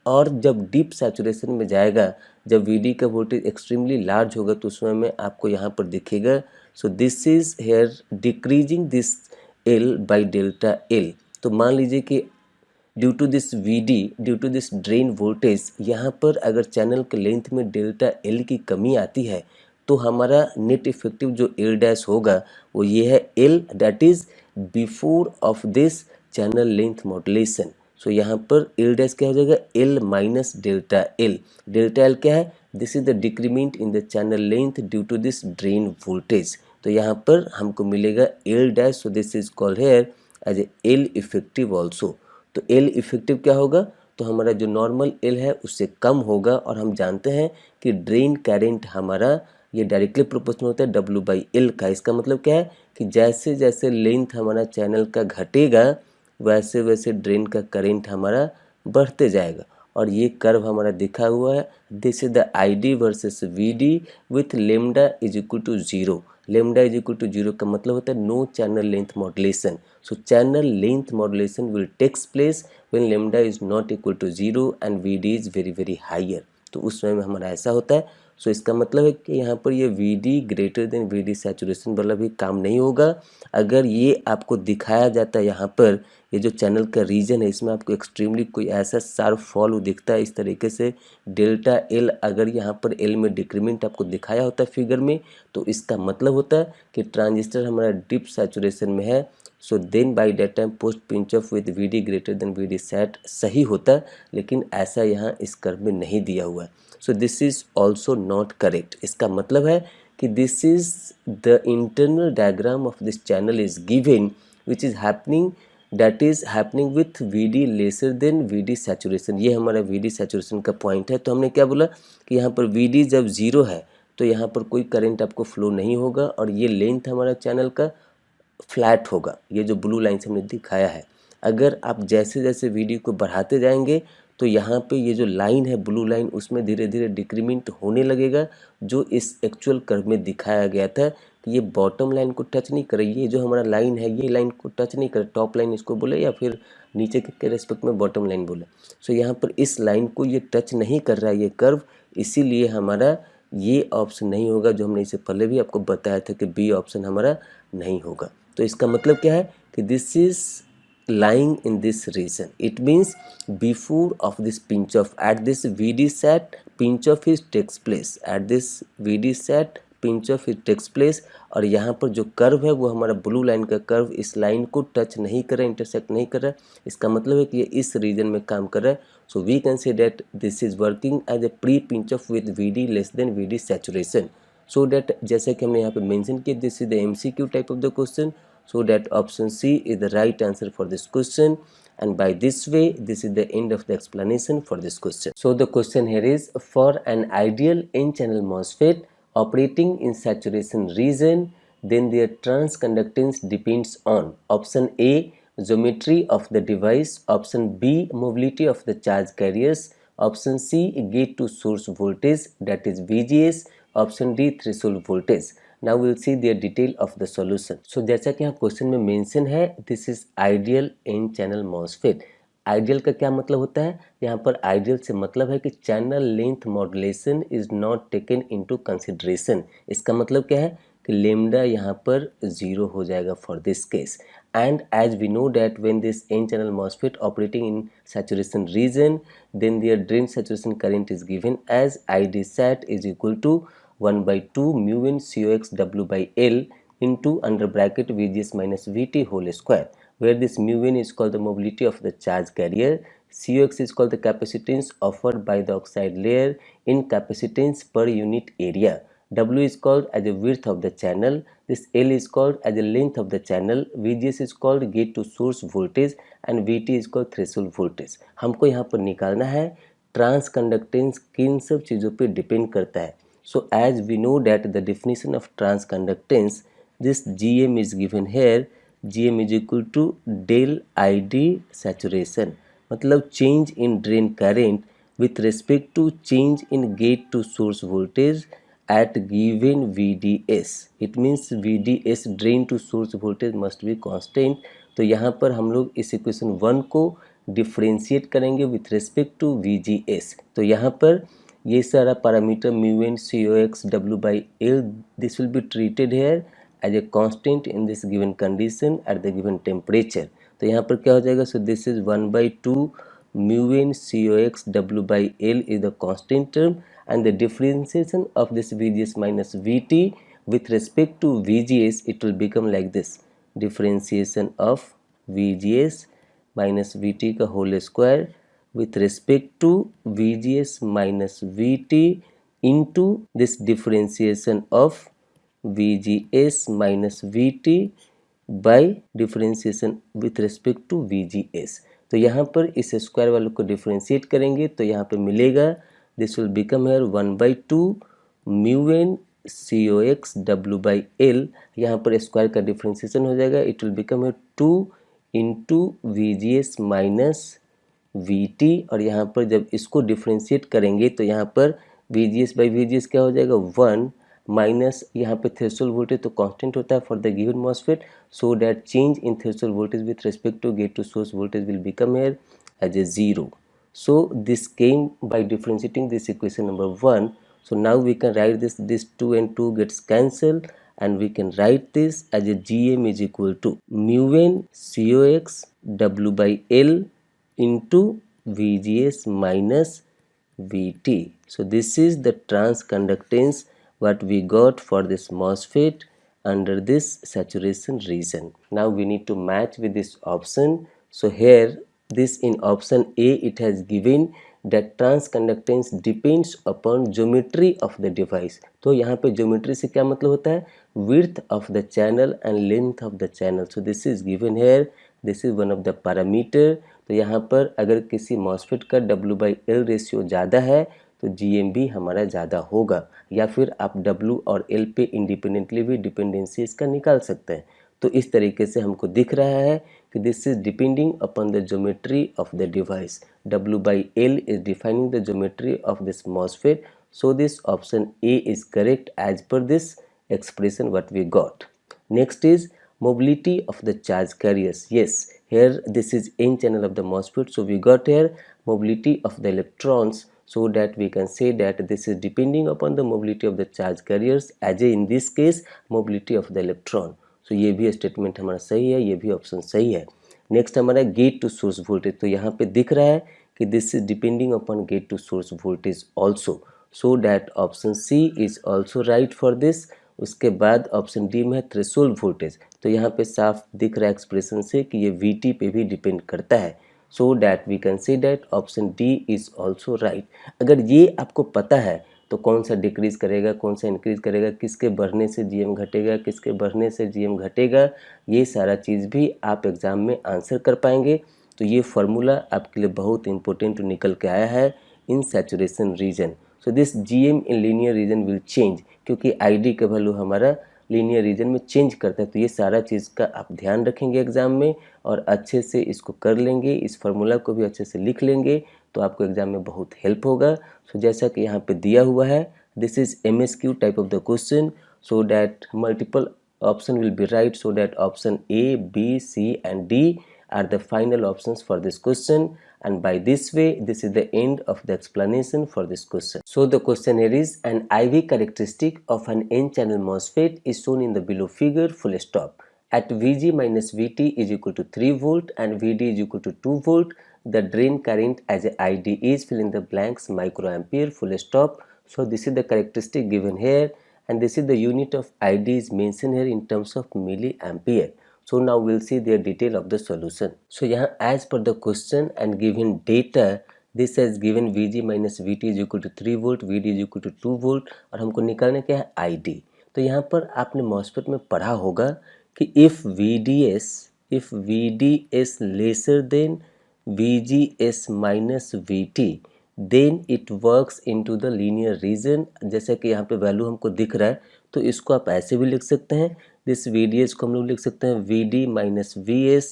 और जब डीप सैचुरेशन में जाएगा, जब वी डी का वोल्टेज एक्सट्रीमली लार्ज होगा, तो उस समय में आपको यहाँ पर दिखेगा। So this is here decreasing this L by delta L. तो मान लीजिए कि due to this V D, due to this drain voltage, यहाँ पर अगर चैनल के लेंथ में डेल्टा एल की कमी आती है तो हमारा नेट इफेक्टिव जो एल डैश होगा वो ये है L, that is before of this channel length modulation. So यहाँ पर एल डैश क्या हो जाएगा, L minus delta L. Delta L क्या है, this is the decrement in the channel length due to this drain voltage. तो यहाँ पर हमको मिलेगा L dash. So this is called here as a L effective also. तो L effective क्या होगा, तो हमारा जो नॉर्मल एल है उससे कम होगा। और हम जानते हैं कि ड्रेन करंट हमारा ये डायरेक्टली प्रोपोर्शनल होता है डब्ल्यू बाई एल का। इसका मतलब क्या है कि जैसे जैसे लेंथ हमारा चैनल का घटेगा वैसे वैसे ड्रेन का करंट हमारा बढ़ते जाएगा। और ये कर्व हमारा दिखा हुआ है, this is the I D versus V D with lambda is equal to 0। Lambda is equal to 0 का मतलब होता है no channel length modulation. So channel length modulation will takes place when lambda is not equal to 0 and Vd is very higher। तो उस समय में हमारा ऐसा होता है। सो इसका मतलब है कि यहाँ पर ये Vd greater then Vd saturation वाला भी काम नहीं होगा। अगर ये आपको दिखाया जाता है यहाँ पर, ये जो चैनल का रीजन है इसमें आपको एक्सट्रीमली कोई ऐसा शार्प फॉल दिखता है इस तरीके से, डेल्टा एल अगर यहाँ पर एल में डिक्रीमेंट आपको दिखाया होता है फिगर में, तो इसका मतलब होता है कि ट्रांजिस्टर हमारा डीप सैचुरेशन में है। So then by that time post pinch off with V D greater than V D sat सही होता है, लेकिन ऐसा यहाँ इस कर्व में नहीं दिया हुआ है। So this is also not correct. इसका मतलब है कि this is the internal diagram of this channel is given which is happening, that is happening with V D lesser than V D saturation. ये हमारा वी डी सैचुरेशन का point है। तो हमने क्या बोला कि यहाँ पर वी डी जब ज़ीरो है तो यहाँ पर कोई करंट आपको फ्लो नहीं होगा और ये लेंथ हमारा चैनल का फ्लैट होगा, ये जो ब्लू लाइन से हमने दिखाया है। अगर आप जैसे जैसे वीडियो को बढ़ाते जाएंगे तो यहाँ पे ये जो लाइन है ब्लू लाइन उसमें धीरे धीरे डिक्रीमेंट होने लगेगा, जो इस एक्चुअल कर्व में दिखाया गया था कि ये बॉटम लाइन को टच नहीं कर रही। ये जो हमारा लाइन है ये लाइन को टच नहीं कर, टॉप लाइन इसको बोले या फिर नीचे के रेस्पेक्ट में बॉटम लाइन बोले। सो यहाँ पर इस लाइन को ये टच नहीं कर रहा है ये कर्व, इसीलिए हमारा ये ऑप्शन नहीं होगा जो हमने इससे पहले भी आपको बताया था कि बी ऑप्शन हमारा नहीं होगा। तो इसका मतलब क्या है कि this is lying in this region, it means before of this pinch off, at this VD set pinch off is takes place, at this VD set pinch off it takes place। और यहाँ पर जो curve है वो हमारा blue line का curve इस line को टच नहीं कर रहा है, इंटरसेक्ट नहीं कर रहा है। इसका मतलब है कि ये इस रीजन में काम कर रहा है। So we can say that this is working as a pre pinch off with VD less than VD saturation. So that जैसे कि हमने यहाँ पे मेंशन किया, this is the MCQ type of the question. So that option C is the right answer for this question, and by this way this is the end of the explanation for this question. So the question here is, for an ideal n-channel MOSFET operating in saturation region, then their transconductance depends on option A geometry of the device, option B mobility of the charge carriers, option C gate to source voltage that is VGS, option D threshold voltage। Now will see there detail of the solution. So जैसा कि यहाँ question में mention है, this is ideal N channel MOSFET. Ideal का क्या मतलब होता है, यहाँ पर आइडियल से मतलब है कि channel length modulation is not taken into consideration. इसका मतलब क्या है कि लेमडा यहाँ पर 0 हो जाएगा for this case. And as we know that when this n channel MOSFET operating in saturation region, then their drain saturation current is given as ID sat is equal to 1 by 2 mu n COX W by L into under bracket VGS minus VT whole square, where this mu n is called the mobility of the charge carrier, COX is called the capacitance offered by the oxide layer in capacitance per unit area, W is called as the width of the channel, this L is called as the length of the channel, VGS is called gate to source voltage and VT is called threshold voltage. हमको यहाँ पर निकालना है trans conductance किन सब चीज़ों पे depend करता है. So as we know that the definition of trans conductance, this GM is given here, GM is equal to del ID saturation, मतलब change in drain current with respect to change in gate to source voltage at given VDS. It means VDS drain to source voltage must be constant. तो यहाँ पर हम लोग इस equation 1 को differentiate करेंगे with respect to VGS. तो यहाँ पर ये सारा parameter mu n COX W by L this will be treated here as a constant in this given condition at the given temperature. तो यहाँ पर क्या हो जाएगा, so this is 1 by 2 mu n COX W by L is the constant term and the differentiation of this VGS minus VT with respect to VGS, it will become like this, differentiation of VGS minus VT का whole square with respect to VGS minus VT into this differentiation of VGS minus VT by differentiation with respect to VGS. तो यहाँ पर इस square वालों को differentiate करेंगे तो यहाँ पे मिलेगा this will become here 1 by 2 mu n COX W by L. यहाँ पर स्क्वायर का डिफ्रेंशिएशन हो जाएगा, it will become here 2 into VGS minus VT और यहाँ पर जब इसको डिफ्रेंशिएट करेंगे तो यहाँ पर VGS by VGS क्या हो जाएगा 1 माइनस यहाँ पे थ्रेशोल्ड वोल्टेज तो कांस्टेंट होता है for the given MOSFET, so that change in threshold voltage with respect to gate to source voltage will become here as a 0. So this came by differentiating this equation number 1. So now we can write this 2 and 2 gets cancelled and we can write this as a GM is equal to mu n COX W by L into VGS minus VT. So this is the trans conductance what we got for this MOSFET under this saturation region. Now we need to match with this option. So here this in option A it has given that trans conductance depends upon geometry of the device. तो यहाँ पे geometry से क्या मतलब होता है, width of the channel and length of the channel. So this is given here, this is one of the parameter. तो यहाँ पर अगर किसी MOSFET का W by L रेशियो ज़्यादा है तो GM भी हमारा ज़्यादा होगा, या फिर आप W और L पे इंडिपेंडेंटली भी डिपेंडेंसी इसका निकाल सकते हैं. तो इस तरीके से हमको दिख रहा है कि this is depending upon the geometry of the device. W by L is defining the geometry of this MOSFET. So this option A is correct as per this expression what we got. Next is mobility of the charge carriers. Yes, here this is n channel of the MOSFET. So we got here mobility of the electrons, so that we can say that this is depending upon the mobility of the charge carriers as a in this case mobility of the electron. So ये भी statement हमारा सही है, ये भी option सही है. Next हमारा गेट टू सोर्स वोल्टेज. तो यहाँ पे दिख रहा है कि this is depending upon gate to source voltage also, so that option C is also right for this. उसके बाद ऑप्शन डी में है थ्रेशोल्ड वोल्टेज. तो यहाँ पे साफ दिख रहा है एक्सप्रेशन से कि ये वीटी पे भी डिपेंड करता है, so that we can say that option D is also right. अगर ये आपको पता है तो कौन सा डिक्रीज करेगा, कौन सा इंक्रीज करेगा, किसके बढ़ने से जीएम घटेगा, किसके बढ़ने से जीएम घटेगा, ये सारा चीज़ भी आप एग्ज़ाम में आंसर कर पाएंगे. तो ये फार्मूला आपके लिए बहुत इंपॉर्टेंट निकल के आया है in saturation region. So this gm in linear region will change, क्योंकि आईडी का वैल्यू हमारा लीनियर रीजन में चेंज करता है. तो ये सारा चीज़ का आप ध्यान रखेंगे एग्ज़ाम में और अच्छे से इसको कर लेंगे, इस फार्मूला को भी अच्छे से लिख लेंगे तो आपको एग्ज़ाम में बहुत हेल्प होगा. सो जैसा कि यहाँ पे दिया हुआ है, this is MSQ type of the question, so that multiple option will be right, so that option A, B, C and D are the final options for this question. And by this way, this is the end of the explanation for this question. So the question here is, an IV characteristic of an N-channel MOSFET is shown in the below figure, full stop. At Vg minus Vt is equal to 3 volt and Vd is equal to 2 volt, the drain current as a ID is, fill in the blanks, microampere, full stop. So this is the characteristic given here, and this is the unit of ID is mentioned here in terms of milliampere. So now we'll see the detail of the solution. So यहाँ as per the question and given data, this has given Vg minus Vt is equal to 3 volt, Vd is equal to 2 volt और हमको निकालना क्या है, ID. तो यहाँ पर आपने MOSFET में पढ़ा होगा कि if VDS lesser than VGS minus VT then it works into the linear region. जैसा कि यहाँ पे वैल्यू हमको दिख रहा है, तो इसको आप ऐसे भी लिख सकते हैं, दिस VDS को हम लोग लिख सकते हैं VD minus VS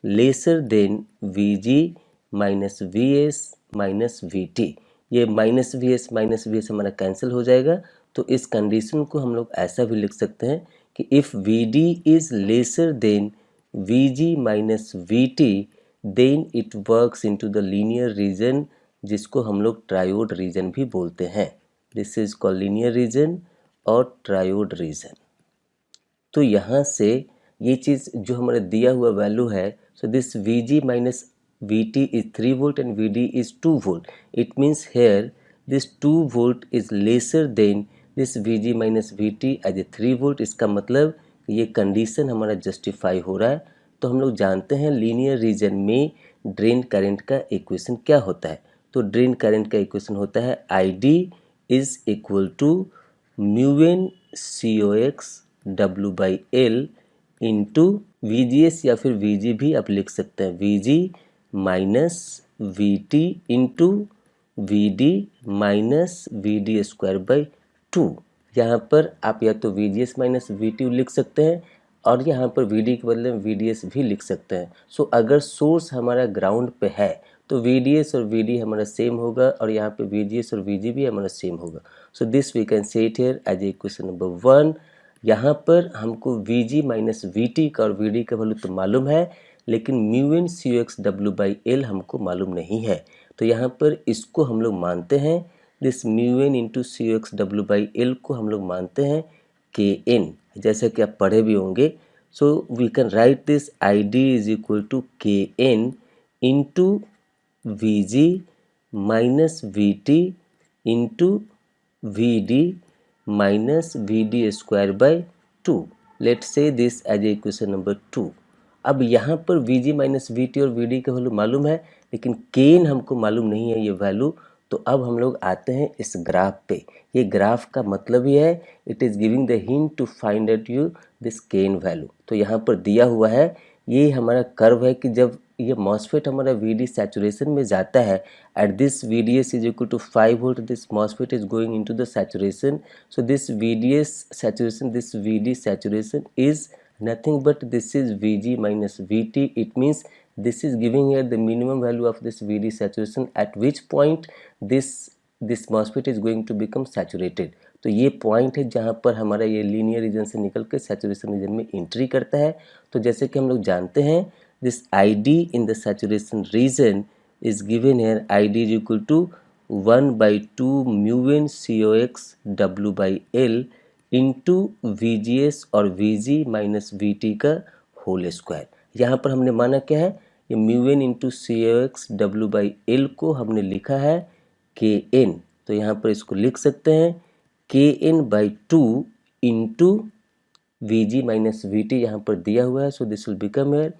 laser than VG minus VS minus VT. ये माइनस VS हमारा कैंसिल हो जाएगा, तो इस कंडीशन को हम लोग ऐसा भी लिख सकते हैं कि if VD is lesser than VG minus VT then it works into the linear region, जिसको हम लोग ट्रायोड रीजन भी बोलते हैं. This is called linear region और ट्रायोड रीजन. तो यहाँ से ये चीज़ जो हमारा दिया हुआ वैल्यू है, so this Vg minus Vt is 3 volt and Vd is 2 volt. It means here this 2 volt is lesser than this Vg minus Vt as a 3 volt. इसका मतलब ये कंडीशन हमारा जस्टिफाई हो रहा है. तो हम लोग जानते हैं लीनियर रीजन में ड्रेन करंट का इक्वेशन क्या होता है. तो ड्रेन करंट का इक्वेशन होता है ID is equal to mu n COX W by L into VGS या फिर VG भी आप लिख सकते हैं, VG minus VT into VD minus VD square by 2. यहाँ पर आप या तो VGS माइनस VT लिख सकते हैं और यहाँ पर VD के बदले में VDS भी लिख सकते हैं. सो अगर सोर्स हमारा ग्राउंड पे है तो VDS और VD हमारा सेम होगा और यहाँ पे VGS और VG भी हमारा सेम होगा. So this we can say it here as equation number 1. यहाँ पर हमको Vg माइनस VT का और VD का वैल्यू तो मालूम है, लेकिन म्यूएन COX W बाई L हमको मालूम नहीं है. तो यहाँ पर इसको हम लोग मानते हैं, this mu n into COX W by L को हम लोग मानते हैं Kn, जैसे कि आप पढ़े भी होंगे. So we can write this ID is equal to Kn into Vg minus VT into VD minus VD square by 2. Let say this as a equation number 2. अब यहाँ पर Vg माइनस VT और VD का value मालूम है, लेकिन Kn हमको मालूम नहीं है ये वैल्यू. तो अब हम लोग आते हैं इस ग्राफ पे. ये ग्राफ का मतलब ही है, it is giving the hint to find out you this Kn value. तो यहाँ पर दिया हुआ है, ये हमारा कर्व है कि जब ये MOSFET हमारा VD सैचुरेशन में जाता है, at this VDS is equal to 5 volt, this MOSFET is going into the saturation. So this VDS saturation, this VD saturation is nothing but this is Vg minus Vt. It means this is giving here the minimum value of this VD saturation, at which point this MOSFET is going to become saturated. तो ये point है जहाँ पर हमारा ये linear reason से निकल के सैचुरेशन रीजन में एंट्री करता है. तो जैसे कि हम लोग जानते हैं, this ID in the saturation region is given here, ID is equal to 1 by 2 म्यूएन COX W by L into VGS और VG माइनस VT का होल स्क्वायर. यहाँ पर हमने माना क्या है, ये म्यूएन into COX W by L को हमने लिखा है Kn. तो यहाँ पर इसको लिख सकते हैं Kn by 2 into Vg minus VT यहाँ पर दिया हुआ है. So this will become here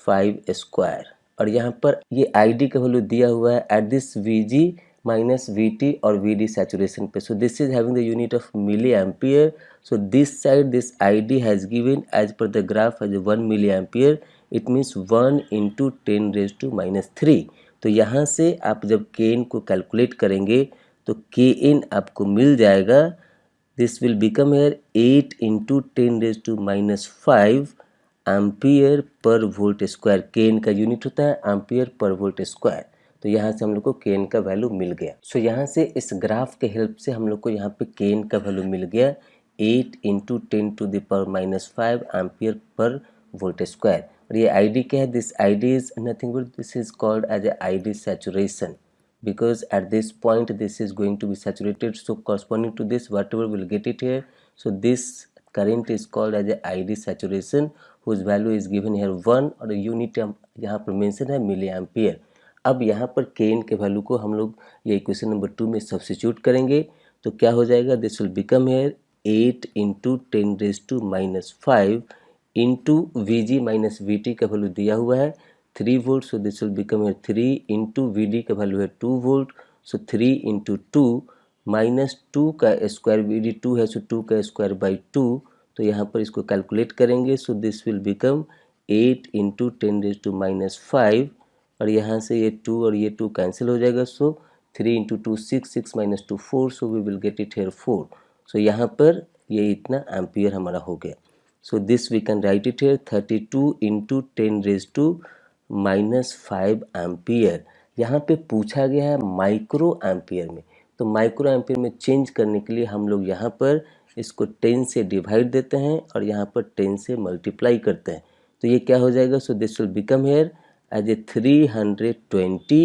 5 square. और यहाँ पर ये ID का वैल्यू दिया हुआ है at this Vg minus VT और VD सैचुरेशन पे. So this is having the unit of milli ampere. So this side this ID has given as per the graph as 1 milli ampere. It means 1 into 10 raise to minus 3. तो यहाँ से आप जब Kn को calculate करेंगे तो Kn आपको मिल जाएगा, this will become here 8 into 10 raise to minus 5 ampere per volt square. Kn का यूनिट होता है एम्पियर पर वोल्ट स्क्वायर. तो यहाँ से हम लोग को Kn का वैल्यू मिल गया. सो यहाँ से इस ग्राफ के हेल्प से हम लोग को यहाँ पे Kn का वैल्यू मिल गया 8 into 10 to the power minus 5 ampere per volt square. और ये ID क्या है? This ID is nothing but this is called as a ID saturation, because at this point this is going to be saturated, so corresponding to this whatever we'll get it here, so this current is called as a ID saturation whose value is given here 1 और unit यहाँ पर mention है milli ampere. अब यहाँ पर Kn के value को हम लोग ये इक्वेशन नंबर 2 में सब्स्टिट्यूट करेंगे तो क्या हो जाएगा? This will become here 8 into 10⁻⁵ into Vg minus Vt का वैल्यू दिया हुआ है 3 volt, so this will become here 3 into Vd का वैल्यू है 2 वोल्ट, सो 3 इंटू 2 माइनस 2 का स्क्वायर, Vd 2 है सो 2 का स्क्वायर बाई 2, तो यहाँ पर इसको कैलकुलेट करेंगे, so this will become 8 into 10⁻⁵ और यहाँ से ये 2 और ये 2 कैंसिल हो जाएगा, so 3 into 2 6, 6 minus 2 4, so we will get it here 4। So यहाँ पर ये इतना एम्पियर हमारा हो गया। So this we can write it here 32 into 10⁻⁵ ampere. यहाँ पे पूछा गया है माइक्रो एम्पियर में, तो माइक्रो एम्पियर में चेंज करने के लिए हम लोग यहाँ पर इसको 10 से डिवाइड देते हैं और यहाँ पर 10 से मल्टीप्लाई करते हैं, तो ये क्या हो जाएगा? So this will become here as a 320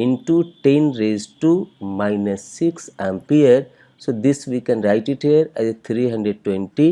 into 10⁻⁻⁶ ampere. So this we can write it here as a 320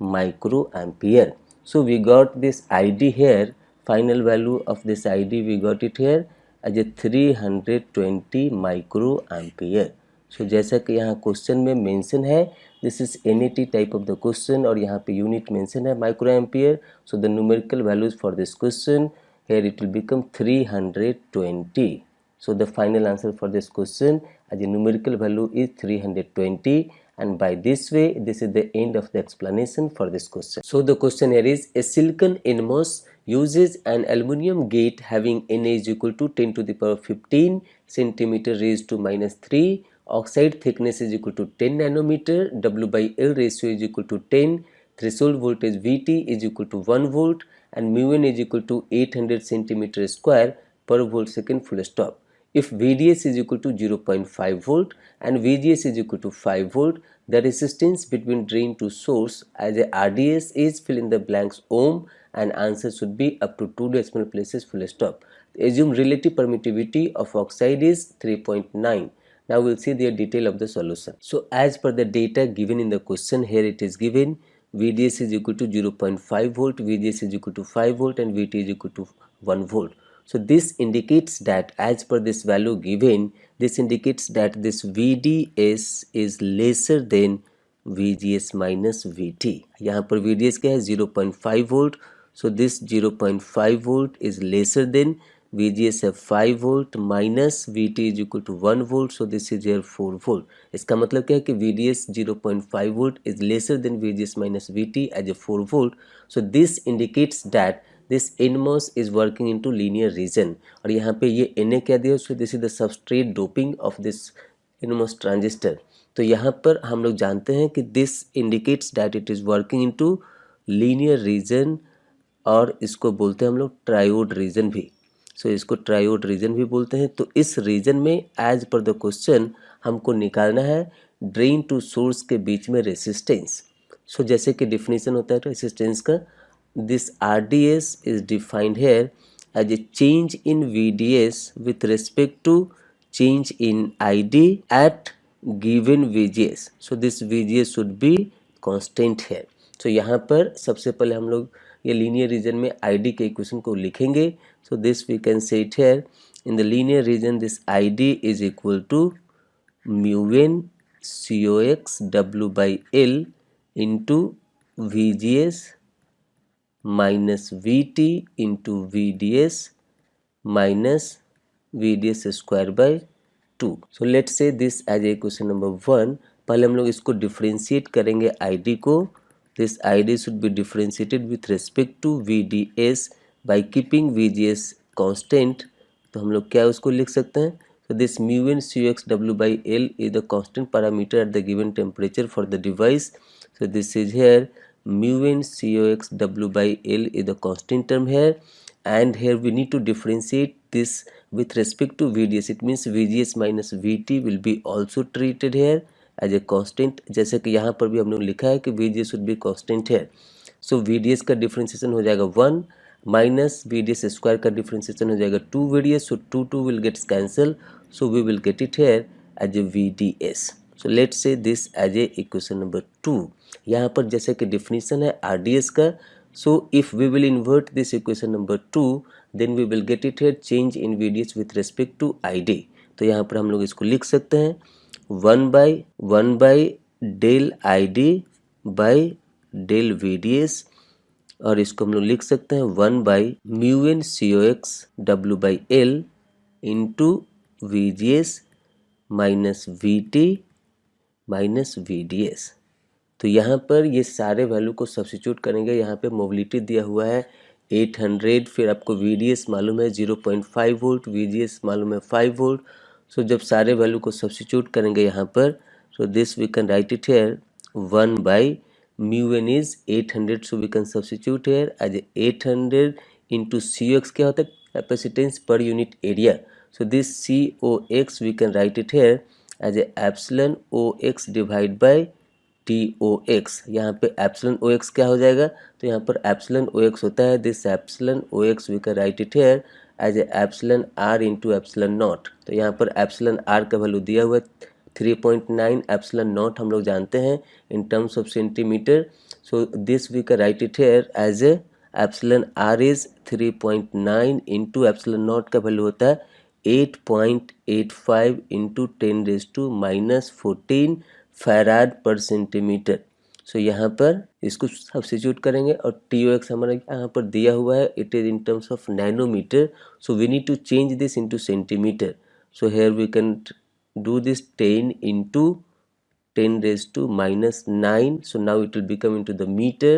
microampere. So we got this ID here, final value of this ID we got it here as a 320 microampere. So जैसा कि यहाँ question में mention है, this is NET type of the question और यहाँ पे unit mention है micro ampere, so the numerical values for this question here it will become 320. So the final answer for this question as a numerical value is 320, and by this way this is the end of the explanation for this question. So the question here is a silicon NMOS uses an aluminum gate having Na is equal to 10 to the power 15 centimeter raised to -3, oxide thickness is equal to 10 nanometer, W by L ratio is equal to 10, threshold voltage Vt is equal to 1 volt and mu n is equal to 800 centimeter square per volt second full stop. If VDS is equal to 0.5 volt and VGS is equal to 5 volt, the resistance between drain to source as a RDS is fill in the blanks ohm, and answer should be up to 2 decimal places full stop. Assume relative permittivity of oxide is 3.9. Now we'll see the detail of the solution. So as per the data given in the question, here it is given VDS is equal to 0.5 volt, VGS is equal to 5 volt and VT is equal to 1 volt. So this indicates that as per this value given, this indicates that this VDS is lesser than VGS minus VT. यहाँ पर VDS क्या है? 0.5 volt. So this 0.5 volt is lesser than VGS है 5 volt minus VT is equal to 1 volt, so this is here 4 volt. इसका मतलब क्या है कि VDS 0.5 volt is lesser than VGS minus VT as a 4 volt. So this indicates that this NMOS is working into linear region. और यहाँ पे ये Na क्या दिया? So this is the substrate doping of this NMOS transistor. तो यहाँ पर हम लोग जानते हैं कि this indicates that it is working into linear region और इसको बोलते हैं हम लोग ट्रायोड रीजन भी। सो इसको ट्रायोड रीजन भी बोलते हैं। तो इस रीजन में एज पर द क्वेश्चन हमको निकालना है ड्रेन टू सोर्स के बीच में रेसिस्टेंस। सो जैसे कि डिफिनीशन होता है रेसिस्टेंस का, this RDS is defined here as a change in VDS with respect to change in ID at given VGS. So this VGS should be constant here. So यहाँ पर सबसे पहले हम लोग ये लीनियर रीजन में ID के इक्वेशन को लिखेंगे। So this we can say it here, in the linear region this ID is equal to mu n COX W by L into VGS minus VT into VDS minus VDS square by 2. So let's say this as equation number 1. पहले हम लोग इसको differentiate करेंगे ID को। This ID should be differentiated with respect to VDS by keeping VGS constant. तो हम लोग क्या उसको लिख सकते हैं? So this mu n COX W by L is the constant parameter at the given temperature for the device. So this is here mu n COX W by L is the constant term here, and here we need to differentiate this with respect to VDS. It means VGS minus VT will be also treated here as a constant. जैसे कि यहाँ पर भी हमने लिखा है कि VGS should be constant here. So VDS का डिफ्रेंसिएशन हो जाएगा 1 minus V D S square का डिफ्रेंसिएशन हो जाएगा 2 V D S, so 2 will gets cancel, so we will get it here as a V D S. So let's say this as a equation number 2. यहाँ पर जैसे कि definition है are D S का, so if we will invert this equation number 2 then we will get it here change in V D S with respect to I D. तो यहाँ पर हम लोग इसको लिख सकते हैं 1 by del I D by del V D S, और इसको हम लोग लिख सकते हैं 1/μn COX W/L into V G S minus V T minus V D S. तो यहाँ पर ये सारे वैल्यू को सब्स्टिट्यूट करेंगे. यहाँ पे मोबिलिटी दिया हुआ है 800, फिर आपको वी डी एस मालूम है 0.5 वोल्ट, वी जी एस मालूम है 5 वोल्ट. सो जब सारे वैल्यू को सब्स्टिट्यूट करेंगे यहाँ पर, so this we can write it here 1/μn is 800, so we can substitute here as 800 into COX क्या होता है, capacitance per unit area. So this COX we can write it here as a epsilon OX divided by TOX. यहाँ पे epsilon OX क्या हो जाएगा, तो यहाँ पर epsilon OX होता है, this epsilon OX we can write it here as a epsilon R into epsilon naught. तो यहाँ पर epsilon R का वैल्यू दिया हुआ है 3.9, एप्सिलॉन नॉट हम लोग जानते हैं in terms of centimetre. So this we can write it here as a epsilon R is 3.9 into epsilon naught का वैल्यू होता है 8.85 into 10⁻⁻14 farad per centimetre. So यहाँ पर इसको सब्स्टिट्यूट करेंगे और TOX हमारा यहाँ पर दिया हुआ है, it is in terms of nanometre. So we need to change this into centimetre. So here we can do this 10 into 10⁻⁹. So now it will become into the meter,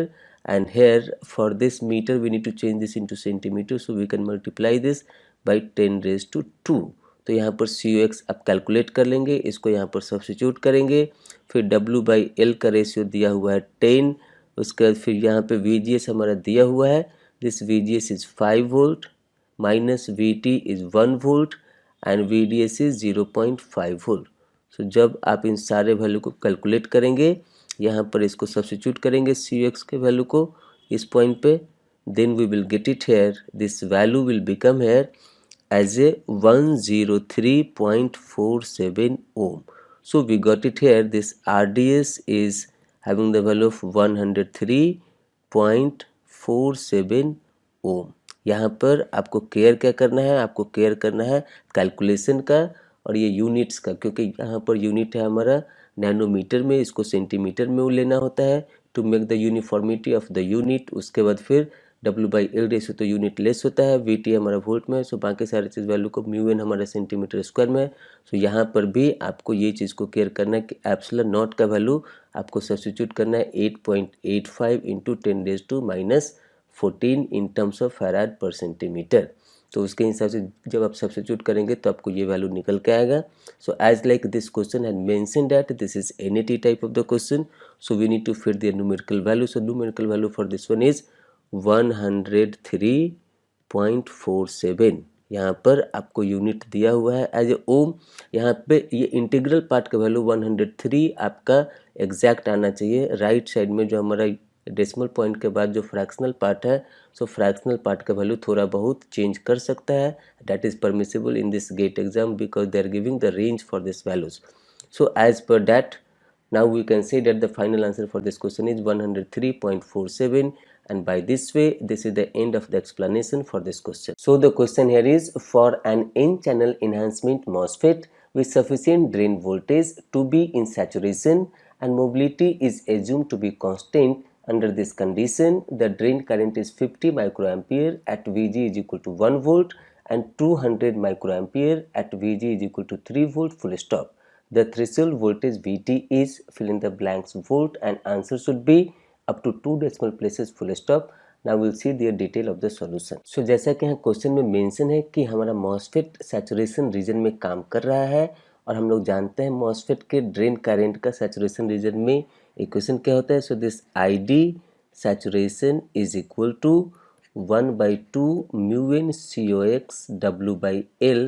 and here for this meter we need to change this into centimeter, so we can multiply this by 10⁻². तो यहाँ पर COX आप calculate कर लेंगे, इसको यहाँ पर substitute करेंगे, फिर W/L का रेशियो दिया हुआ है 10, उसके बाद फिर यहाँ पे VGS हमारा दिया हुआ है, this VGS is 5 volt minus VT is 1 volt and VDS is 0.5 volt. So जब आप इन सारे वैल्यू को कैलकुलेट करेंगे, यहाँ पर इसको सब्स्टिट्यूट करेंगे COX के वैल्यू को इस पॉइंट पे, then we will get it here, this value will become here as a 103.47 ohm. So we got it here, this RDS is having the value of 103.47 ohm. यहाँ पर आपको care क्या करना है, आपको केयर करना है कैलकुलेशन का और ये यूनिट्स का, क्योंकि यहाँ पर यूनिट है हमारा नैनोमीटर में, इसको सेंटीमीटर में लेना होता है to make the uniformity of the unit. उसके बाद फिर W/L रेशियो तो यूनिट लेस होता है, VT हमारा वोल्ट में है, सो बाकी सारी चीज़ वैल्यू को μn हमारा सेंटीमीटर स्क्वायर में है. सो यहाँ पर भी आपको ये चीज़ को केयर करना है कि एप्सिलॉन नॉट का वैल्यू आपको सब्स्टिट्यूट करना है 8.85 into 10⁻⁴ in terms of farad per centimetre. तो उसके हिसाब से जब आप सब्स्टिट्यूट करेंगे तो आपको ये वैल्यू निकल के आएगा. So as like this question had mention that this is NAT type of the question, so we need to fit the numerical value. So numerical value for this one is 103.47. यहाँ पर आपको unit दिया हुआ है as a ओम. यहाँ पे ये integral part का वैल्यू 103 आपका एग्जैक्ट आना चाहिए. राइट साइड में जो हमारा डेसिमल पॉइंट के बाद जो फ्रैक्शनल पार्ट है, सो फ्रैक्शनल पार्ट का वैल्यू थोड़ा बहुत चेंज कर सकता है. That is permissible in this GATE exam because they are giving the range for this values. So as per that now we can say that the final answer for this question is 103.47, and by this way this is the end of the explanation for this question. So the question here is, for an n channel enhancement MOSFET with sufficient drain voltage to be in saturation and mobility is assumed to be constant, under this condition the drain current is 50 microampere at Vg is equal to 1 volt and 200 microampere at Vg is equal to 3 volt full stop. The threshold voltage VT is fill in the blanks volt, and answer should be up to 2 decimal places full stop. Now we'll see the detail of the solution. So जैसा कि यहाँ question में mention है कि हमारा MOSFET saturation region में काम कर रहा है, और हम लोग जानते हैं MOSFET के ड्रेन करंट का सैचुरेशन रीजन में इक्वेशन क्या होता है. So this ID saturation is equal to 1/2 μn COX W/L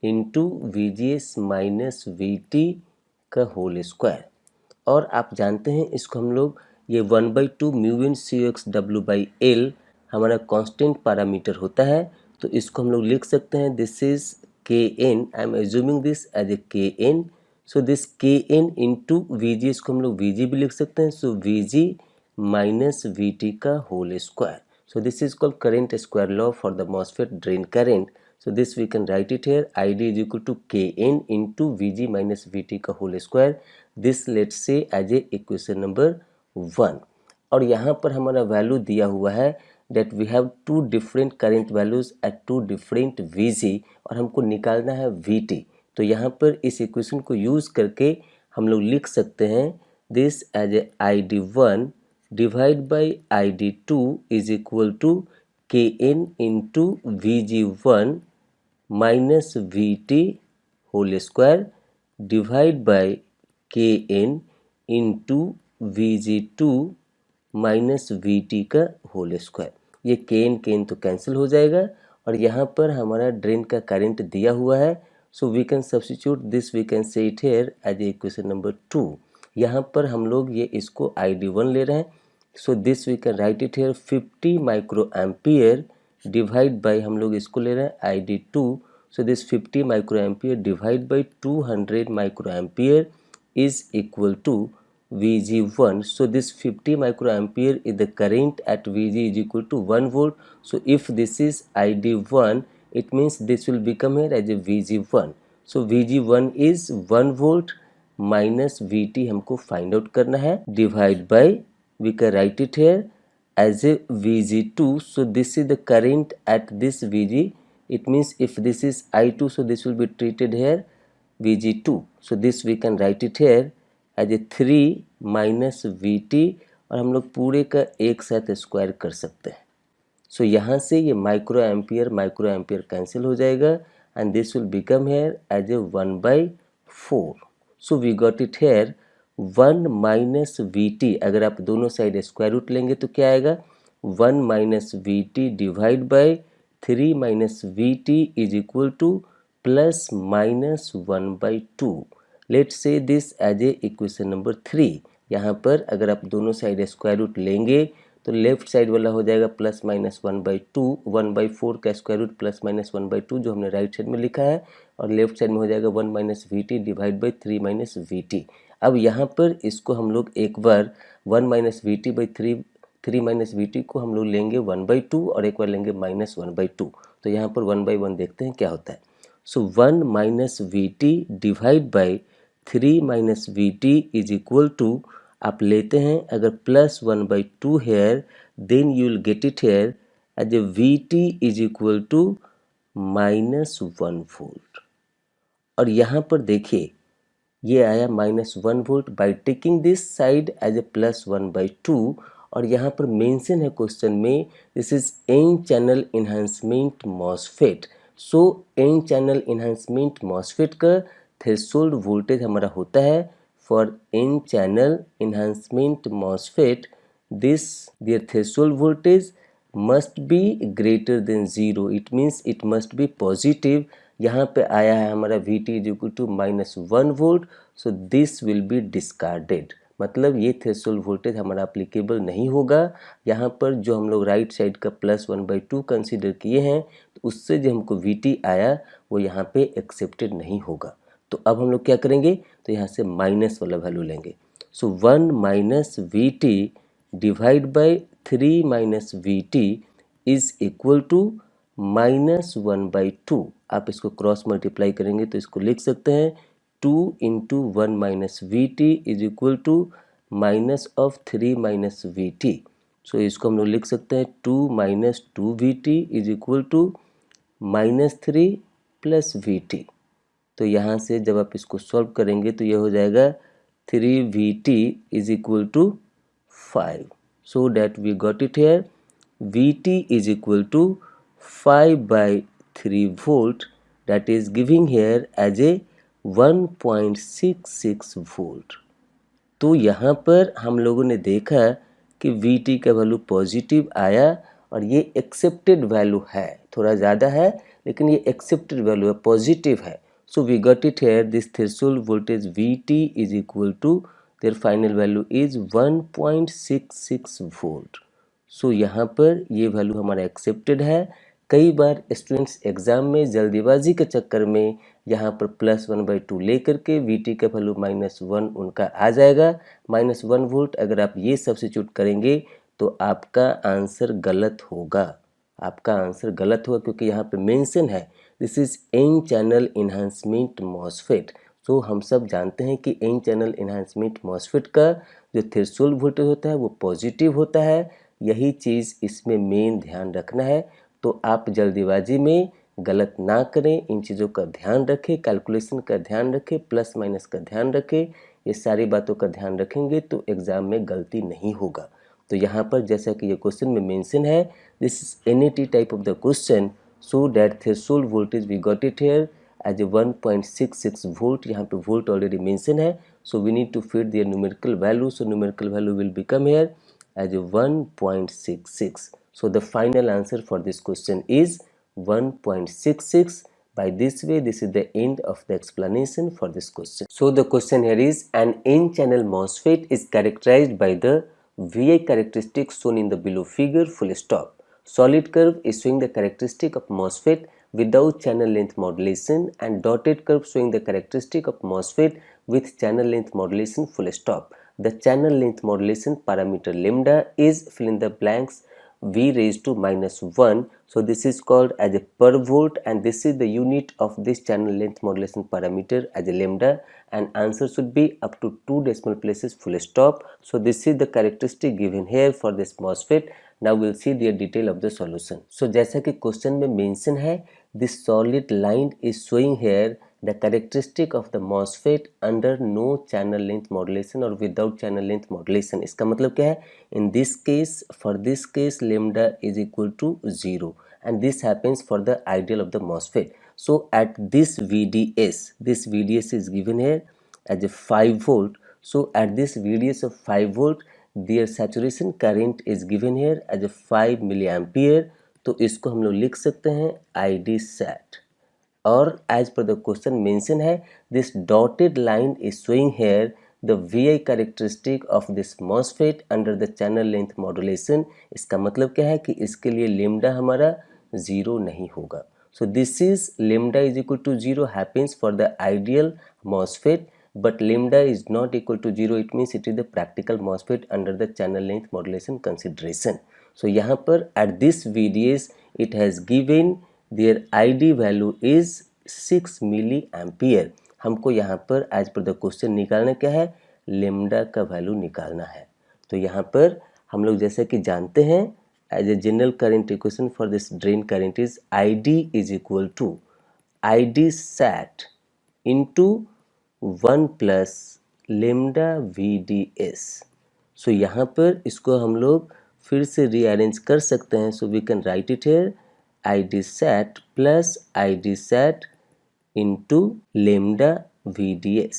into VGS minus VT का होल स्क्वायर. और आप जानते हैं इसको हम लोग ये 1/2 μn COX W/L हमारा कांस्टेंट पैरामीटर होता है, तो इसको हम लोग लिख सकते हैं this is K N, I am assuming this as a K N, so this K N into V G, इसको हम लोग वी जी भी लिख सकते हैं, so V G minus V T का whole square. So this is called current square law for the MOSFET drain current. So this we can write it here, ID is equal to Kn into Vg minus Vt का whole square. This let's say as a equation number 1. और यहाँ पर हमारा value दिया हुआ है that we have two different current values at two different Vg और हमको निकालना है Vt. तो यहाँ पर इस इक्वेशन को यूज़ करके हम लोग लिख सकते हैं this as a ID1 divide by ID2 is equal to Kn into Vg1 minus Vt whole square divide by Kn into Vg2 minus V T का होल स्क्वायर. ये केन तो कैंसिल हो जाएगा और यहाँ पर हमारा ड्रेन का करंट दिया हुआ है, so we can substitute this, we can say it here as equation number 2. यहाँ पर हम लोग ये इसको ID1 ले रहे हैं, so this we can write it here 50 micro ampere divide by, हम लोग इसको ले रहे हैं ID2, so this 50 micro ampere divide by 200 micro ampere is equal to Vg1. So this 50 microampere is the current at Vg is equal to 1 volt. So if this is ID1, it means this will become here as a Vg1. So Vg1 is 1 volt minus Vt हमको find out करना है, divide by, we can write it here as a Vg2. So this is the current at this Vg. It means if this is I2, so this will be treated here Vg2. So this we can write it here as a 3 minus Vt और हम लोग पूरे का एक साथ square कर सकते हैं. सो यहाँ से ये माइक्रो एम्पियर कैंसिल हो जाएगा and this will become here as a 1/4. So we got it here 1 minus Vt. अगर आप दोनों साइड स्क्वायर रूट लेंगे तो क्या आएगा, 1 minus Vt divide by 3 minus Vt is equal to plus minus 1/2. Let's say this as a equation number 3. यहाँ पर अगर आप दोनों साइड स्क्वायर रूट लेंगे तो लेफ्ट साइड वाला हो जाएगा प्लस माइनस 1/2, 1/4 का स्क्वायर रूट प्लस माइनस 1/2 जो हमने राइट साइड में लिखा है, और लेफ्ट साइड में हो जाएगा 1 minus Vt divide by 3 minus Vt. अब यहाँ पर इसको हम लोग एक बार 1 minus Vt by 3 minus Vt को हम लोग लेंगे 1/2 और एक बार लेंगे माइनस 1/2. तो यहाँ पर 1/1 देखते हैं क्या होता है. So 1 minus Vt divide by 3 minus Vt is equal to, आप लेते हैं अगर plus 1/2 here, then you will get it here as a Vt is equal to minus 1 volt. और यहाँ पर देखिए ये आया minus 1 volt by taking this side as a plus 1/2. और यहाँ पर मेंशन है क्वेश्चन में this is N channel enhancement MOSFET. So N channel enhancement MOSFET का थ्रेशोल्ड वोल्टेज हमारा होता है for N channel enhancement MOSFET, this their threshold voltage must be greater than 0. It means it must be positive. यहाँ पे आया है हमारा Vt is equal to minus 1 volt, so this will be discarded. मतलब ये थ्रेशोल्ड वोल्टेज हमारा applicable नहीं होगा. यहाँ पर जो हम लोग राइट साइड का प्लस 1/2 कंसीडर किए हैं तो उससे जो हमको Vt आया वो यहाँ पे एक्सेप्टेड नहीं होगा. तो अब हम लोग क्या करेंगे, तो यहाँ से माइनस वाला वैल्यू लेंगे. So 1 minus Vt divide by 3 minus Vt is equal to minus 1/2. आप इसको क्रॉस मल्टीप्लाई करेंगे तो इसको लिख सकते हैं 2 into 1 minus Vt is equal to minus of 3 minus Vt. So इसको हम लोग लिख सकते हैं 2 minus 2 Vt is equal to minus 3 plus Vt. तो यहाँ से जब आप इसको सॉल्व करेंगे तो ये हो जाएगा 3Vt is equal to 5. So that we got it here Vt is equal to 5/3 volt, that is giving here as a 1.66 volt. तो यहाँ पर हम लोगों ने देखा कि Vt का वैल्यू पॉजिटिव आया और ये एक्सेप्टेड वैल्यू है, थोड़ा ज़्यादा है लेकिन ये एक्सेप्टेड वैल्यू है, पॉजिटिव है. So we got it here this threshold voltage Vt is equal to their final value is 1.66 volt. सो यहाँ पर ये वैल्यू हमारा एक्सेप्टेड है। कई बार स्टूडेंट्स एग्जाम में जल्दीबाजी के चक्कर में यहाँ पर +1/2 लेकर के VT का वैल्यू -1 उनका आ जाएगा, -1 वोल्ट। अगर आप ये सब्स्टिट्यूट करेंगे तो आपका आंसर गलत होगा, आपका आंसर गलत होगा, क्योंकि यहाँ पे मेंशन है this is N channel enhancement MOSFET. So हम सब जानते हैं कि एन चैनल इन्हांसमेंट मॉसफेट का जो थ्रेशोल्ड वोल्टेज होता है वो पॉजिटिव होता है। यही चीज़ इसमें मेन ध्यान रखना है। तो आप जल्दीबाजी में गलत ना करें, इन चीज़ों का ध्यान रखें, कैलकुलेशन का ध्यान रखें, प्लस माइनस का ध्यान रखें। ये सारी बातों का ध्यान रखेंगे तो एग्ज़ाम में गलती नहीं होगा। तो यहाँ पर जैसा कि ये क्वेश्चन में मेंशन है, this is NAT type of the question, so that threshold voltage we got it here as a 1.66 volt. यहाँ पे वोल्ट ऑलरेडी मेंशन है, so we need to feed their numerical value, so numerical value will become here as a 1.66. so the final answer for this question is 1.66. by this way, this is the end of the explanation for this question. So the question here is, an n channel MOSFET is characterized by the VI characteristics shown in the below figure, full stop. Solid curve is showing the characteristic of MOSFET without channel length modulation, and dotted curve showing the characteristic of MOSFET with channel length modulation, full stop. The channel length modulation parameter lambda is, fill in the blanks, V raised to -1. So this is called as a per volt, and this is the unit of this channel length modulation parameter as a lambda, and answer should be up to 2 decimal places, full stop. So this is the characteristic given here for this MOSFET. Now we'll see the detail of the solution. So जैसा कि question में mention है, this solid line is showing here the characteristic of the MOSFET under no channel length modulation or without channel length modulation. इसका मतलब क्या है? In this case, for this case, lambda is equal to 0, and this happens for the ideal of the MOSFET. So at this VDS is given here as a 5 volt. So at this VDS of 5 volt, their saturation current is given here as a 5 milliampere. तो इसको हम लोग लिख सकते हैं ID sat, और as per the question mention है, this dotted line is showing here the VI characteristic of this MOSFET under the channel length modulation. इसका मतलब क्या है कि इसके लिए lambda हमारा 0 नहीं होगा. So this is lambda is equal to 0 happens for the ideal MOSFET, but lambda is not equal to 0. It means it is the practical MOSFET under the channel length modulation consideration. So यहाँ पर at this VDS it has given their ID value is 6 milli ampere. हमको यहाँ पर as per the question निकालना क्या है? Lambda का value निकालना है. तो यहाँ पर हम लोग जैसे कि जानते हैं, as a general current equation for this drain current is ID is equal to ID sat into 1 plus lambda VDS. सो यहाँ पर इसको हम लोग फिर से रीअरेंज कर सकते हैं. So we can write it here ID sat plus ID sat into lambda VDS.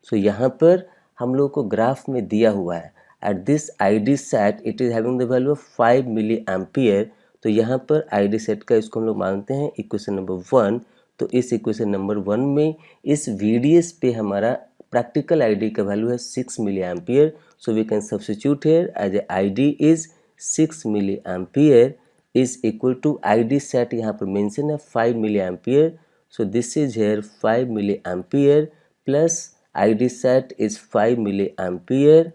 सो यहाँ पर हम लोग को ग्राफ में दिया हुआ है at this ID sat it is having the value of 5 milli ampere. तो यहाँ पर ID sat का इसको हम लोग मानते हैं इक्वेशन नंबर 1. तो इस इक्वेशन नंबर 1 में इस VDS पे हमारा प्रैक्टिकल ID का वैल्यू है 6 milli ampere. So we can substitute here as a ID is 6 milli ampere is equal to ID sat, यहाँ पर मेंशन है 5 milli ampere. So this is here 5 milli ampere plus ID sat is 5 milli ampere.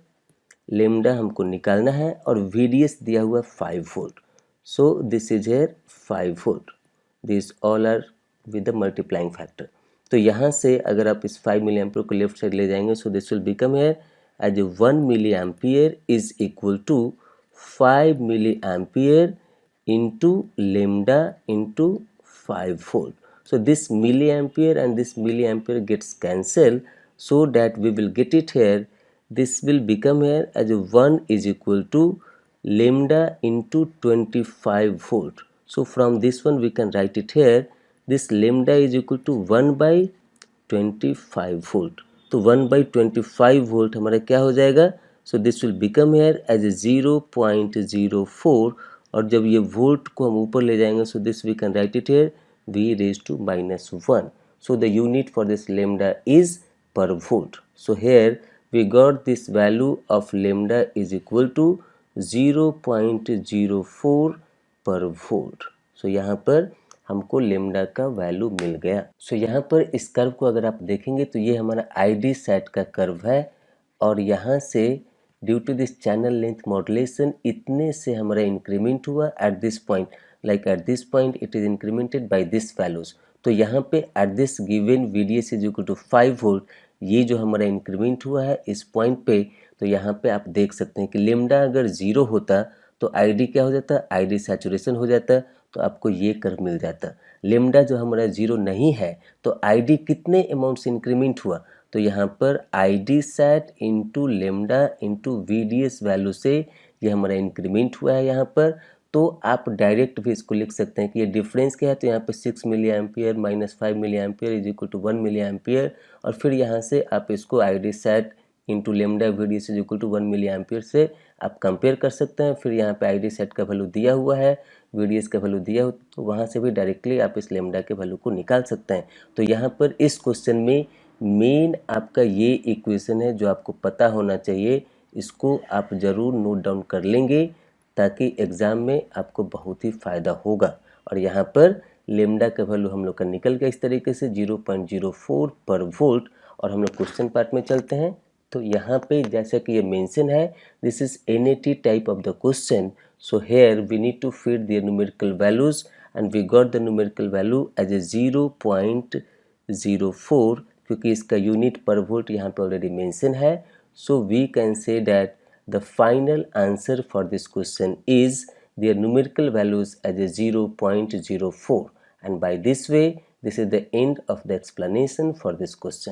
Lambda हमको निकालना है और VDS दिया हुआ 5 volt. So this is here 5 volt. This all are with the multiplying factor. तो यहाँ से अगर आप इस 5 मिली एम्पियर को लेफ्ट साइड ले जाएंगे, so this will become here as a 1 milli ampere is equal to 5 milli ampere into lambda into 5 volt. So this milliampere and this milliampere gets cancelled, so that we will get it here. This will become here as a 1 is equal to lambda into 25 volt. So from this one we can write it here. This lambda is equal to 1 by 25 volt. तो 1 by 25 volt हमारा क्या हो जाएगा? So this will become here as a 0.04. और जब ये volt को हम ऊपर ले जाएंगे, so this we can write it here V raised to -1. So the unit for this lambda is per volt. So here we got this value of lambda is equal to 0.04 पर volt. सो यहाँ पर हमको lambda का value मिल गया। सो यहाँ पर इस कर्व को अगर आप देखेंगे तो ये हमारा ID सेट का कर्व है और यहाँ से due to this channel length modulation इतने से हमारा इंक्रीमेंट हुआ at this point, like at this point it is incremented by this values. तो यहाँ पे at this given VDS is equal to 5 volt, ये जो हमारा इंक्रीमेंट हुआ है इस पॉइंट पे, तो यहाँ पे आप देख सकते हैं कि लेमडा अगर 0 होता तो ID क्या हो जाता, ID सैचुरेशन हो जाता, तो आपको ये कर्व मिल जाता। लेमडा जो हमारा 0 नहीं है तो ID कितने अमाउंट से इंक्रीमेंट हुआ, तो यहाँ पर ID sat into lambda into VDS value से ये हमारा इंक्रीमेंट हुआ है यहाँ पर। तो आप डायरेक्ट भी इसको लिख सकते हैं कि ये डिफरेंस क्या है, तो यहाँ पे 6 milli ampere minus 5 milli ampere is equal to 1 milli ampere, और फिर यहाँ से आप इसको ID sat into lambda VDS is equal to 1 milli ampere से आप कंपेयर कर सकते हैं। फिर यहाँ पे ID सेट का वैल्यू दिया हुआ है, VDS का वैल्यू दिया हुआ, तो वहाँ से भी डायरेक्टली आप इस लेमडा के वैल्यू को निकाल सकते हैं। तो यहाँ पर इस क्वेश्चन में मेन आपका ये इक्वेशन है जो आपको पता होना चाहिए, इसको आप ज़रूर नोट डाउन कर लेंगे ताकि एग्ज़ाम में आपको बहुत ही फ़ायदा होगा। और यहाँ पर लेमडा का वैल्यू हम लोग का निकल गया इस तरीके से 0.04 पर वोल्ट। और हम लोग क्वेश्चन पार्ट में चलते हैं। तो यहाँ पे जैसा कि ये मेंशन है, this is NAT type of the question, so here we need to feed the numerical values and we got the numerical value as a 0.04, क्योंकि इसका यूनिट पर वोल्ट यहाँ पे ऑलरेडी मेंशन है। So we can say that the final answer for this question is their numerical values as a 0.04, and by this way this is the end of the explanation for this question.